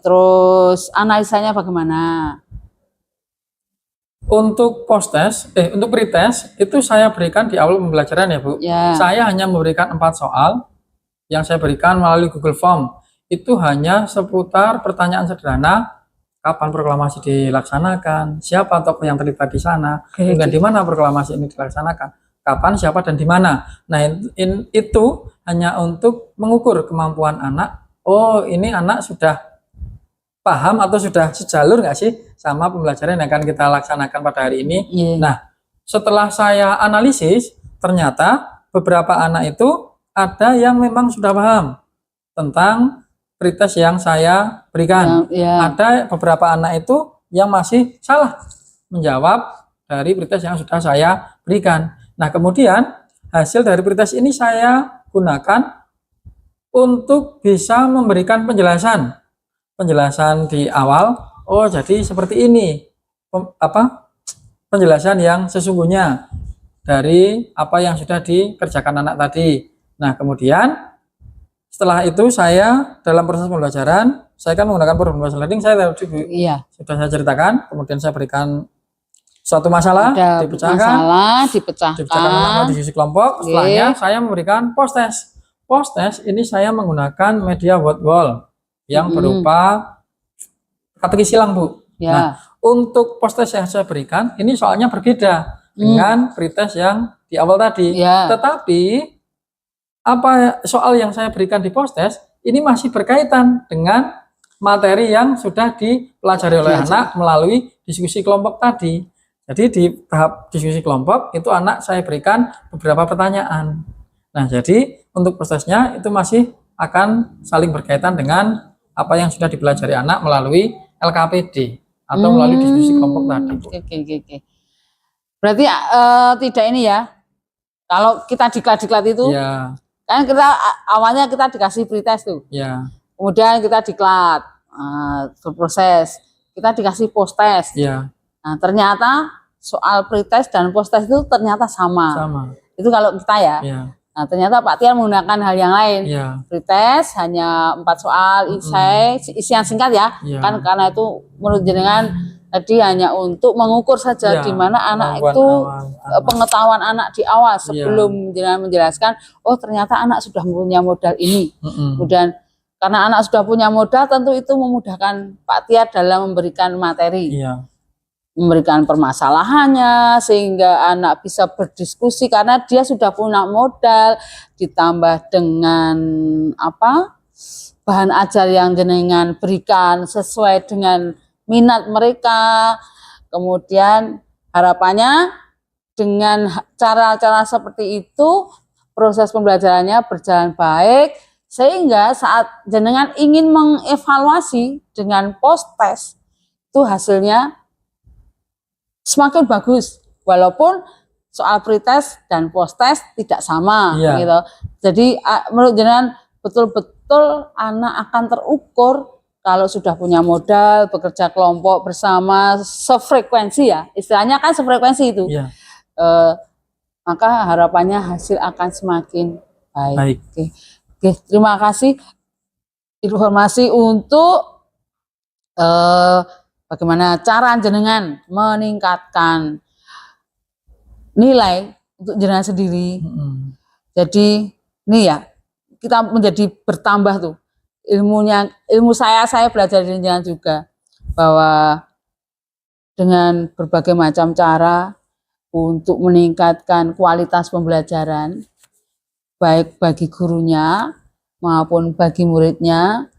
terus analisanya bagaimana? Untuk untuk pretest itu saya berikan di awal pembelajaran ya, Bu. Saya hanya memberikan 4 soal yang saya berikan melalui Google Form. Itu hanya seputar pertanyaan sederhana, kapan proklamasi dilaksanakan, siapa tokoh yang terlibat di sana, dan di mana proklamasi ini dilaksanakan, kapan, siapa, dan di mana. Nah, itu hanya untuk mengukur kemampuan anak. Oh, ini anak sudah paham atau sudah sejalur nggak sih sama pembelajaran yang akan kita laksanakan pada hari ini. Nah, setelah saya analisis, ternyata beberapa anak itu ada yang memang sudah paham tentang pretest yang saya berikan. Ada beberapa anak itu yang masih salah menjawab dari pretest yang sudah saya berikan. Nah, kemudian hasil dari pretest ini saya gunakan untuk bisa memberikan penjelasan di awal. Oh, jadi seperti ini penjelasan yang sesungguhnya dari apa yang sudah dikerjakan anak tadi. Nah, kemudian setelah itu saya dalam proses pembelajaran, saya kan menggunakan program bahasa learning, sudah saya ceritakan, kemudian saya berikan suatu masalah, dipecahkan nama diskusi kelompok. Setelahnya saya memberikan post test. Post test ini saya menggunakan media word wall yang berupa kata silang, Bu. Nah, untuk post test yang saya berikan ini soalnya berbeda dengan pretest yang di awal tadi. Tetapi soal yang saya berikan di post test ini masih berkaitan dengan materi yang sudah dipelajari oleh anak melalui diskusi kelompok tadi. Jadi di tahap diskusi kelompok itu anak saya berikan beberapa pertanyaan. Nah, jadi untuk post testnya itu masih akan saling berkaitan dengan apa yang sudah dipelajari anak melalui LKPD atau melalui diskusi kelompok tadi. Oke. Berarti tidak ini ya. Kalau kita diklat itu, kan kita awalnya kita dikasih pretest tuh. Kemudian kita diklat, berproses. Kita dikasih post test. Nah, ternyata soal pretest dan post test itu ternyata sama. Itu kalau kita ya. Nah, ternyata Pak Tiar menggunakan hal yang lain. Pretest hanya 4 soal, isian singkat ya. Kan karena itu menurut jenengan tadi hanya untuk mengukur saja di mana anak itu pengetahuan anak di awal sebelum jenengan menjelaskan, oh ternyata anak sudah punya modal ini. Kemudian karena anak sudah punya modal, tentu itu memudahkan Pak Tiar dalam memberikan materi. Memberikan permasalahannya sehingga anak bisa berdiskusi karena dia sudah punya modal, ditambah dengan bahan ajar yang jenengan berikan sesuai dengan minat mereka. Kemudian harapannya dengan cara-cara seperti itu proses pembelajarannya berjalan baik sehingga saat jenengan ingin mengevaluasi dengan post test itu hasilnya semakin bagus, walaupun soal pretest dan post test tidak sama gitu. Jadi menurut jenengan betul-betul anak akan terukur kalau sudah punya modal, bekerja kelompok bersama, sefrekuensi ya, istilahnya kan sefrekuensi itu. Maka harapannya hasil akan semakin baik. Oke, terima kasih informasi untuk bagaimana cara jenengan meningkatkan nilai untuk jenengan sendiri. Jadi ini ya kita menjadi bertambah tuh ilmu saya belajar dari jenengan juga bahwa dengan berbagai macam cara untuk meningkatkan kualitas pembelajaran baik bagi gurunya maupun bagi muridnya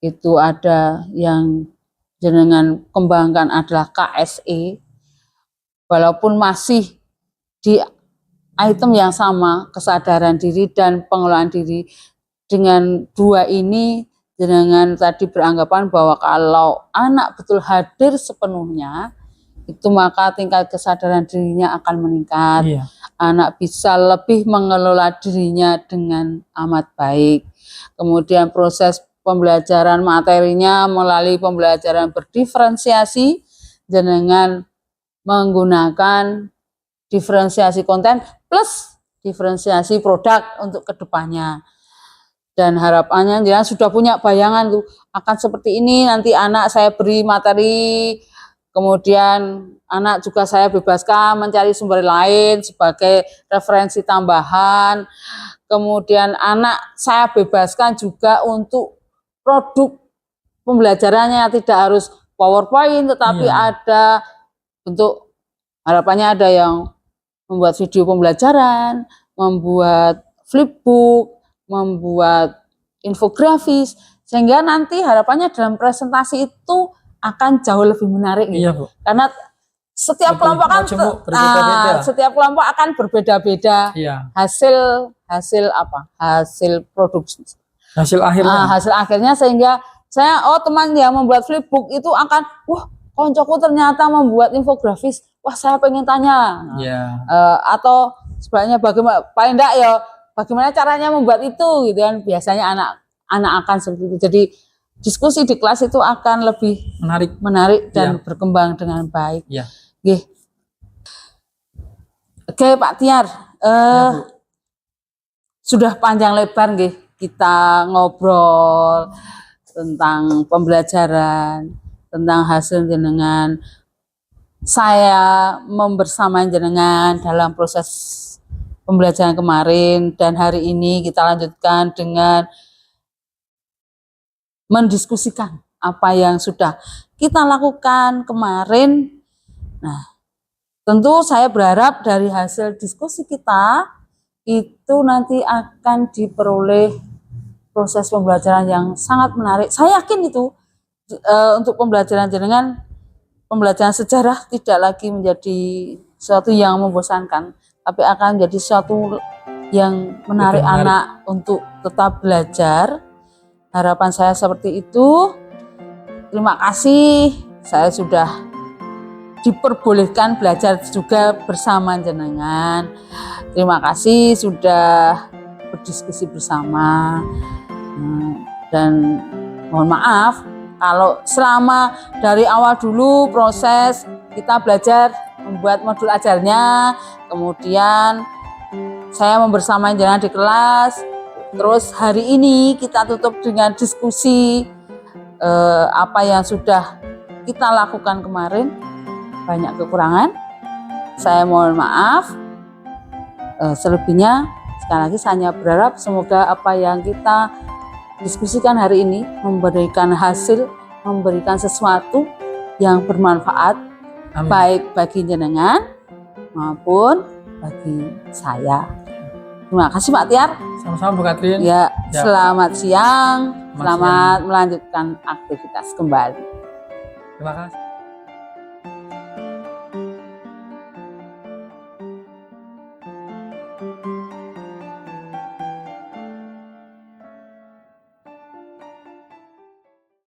itu ada yang jenengan kembangkan adalah KSE, walaupun masih di item yang sama, kesadaran diri dan pengelolaan diri. Dengan 2 ini jenengan tadi beranggapan bahwa kalau anak betul hadir sepenuhnya itu maka tingkat kesadaran dirinya akan meningkat. Anak bisa lebih mengelola dirinya dengan amat baik. Kemudian proses pembelajaran materinya melalui pembelajaran berdiferensiasi dengan menggunakan diferensiasi konten plus diferensiasi produk untuk kedepannya. Dan harapannya jangan sudah punya bayangan tuh akan seperti ini nanti anak saya beri materi, kemudian anak juga saya bebaskan mencari sumber lain sebagai referensi tambahan. Kemudian anak saya bebaskan juga untuk produk pembelajarannya tidak harus PowerPoint tetapi ada bentuk, harapannya ada yang membuat video pembelajaran, membuat flipbook, membuat infografis sehingga nanti harapannya dalam presentasi itu akan jauh lebih menarik gitu. Karena setiap kelompok kan setiap kelompok akan berbeda-beda hasil produksi hasil akhirnya. Hasil akhirnya sehingga saya teman yang membuat flipbook itu akan koncoku ternyata membuat infografis, saya pengen tanya. Atau sebenarnya bagaimana paling enggak ya bagaimana caranya membuat itu gitu kan, biasanya anak akan seperti itu. Jadi diskusi di kelas itu akan lebih menarik dan berkembang dengan baik. Oke Pak Tiar, sudah panjang lebar nggih kita ngobrol tentang pembelajaran, tentang hasil jenengan. Saya membersamai jenengan dalam proses pembelajaran kemarin, dan hari ini kita lanjutkan dengan mendiskusikan apa yang sudah kita lakukan kemarin. Nah, tentu saya berharap dari hasil diskusi kita itu nanti akan diperoleh proses pembelajaran yang sangat menarik. Saya yakin itu untuk pembelajaran jenengan, pembelajaran sejarah tidak lagi menjadi sesuatu yang membosankan, tapi akan menjadi sesuatu yang menarik anak untuk tetap belajar. Harapan saya seperti itu. Terima kasih, saya sudah diperbolehkan belajar juga bersama jenengan. Terima kasih sudah berdiskusi bersama. Dan mohon maaf kalau selama dari awal dulu proses kita belajar membuat modul ajarnya, kemudian saya membersamai jenengan di kelas, terus hari ini kita tutup dengan diskusi apa yang sudah kita lakukan kemarin, banyak kekurangan, saya mohon maaf. Selebihnya sekali lagi saya berharap semoga apa yang kita diskusikan hari ini memberikan hasil, memberikan sesuatu yang bermanfaat. Amin. Baik bagi jenengan maupun bagi saya. Terima kasih Pak Tiar. Sama-sama Bu Katrin. Selamat siang, selamat melanjutkan aktivitas kembali. Terima kasih.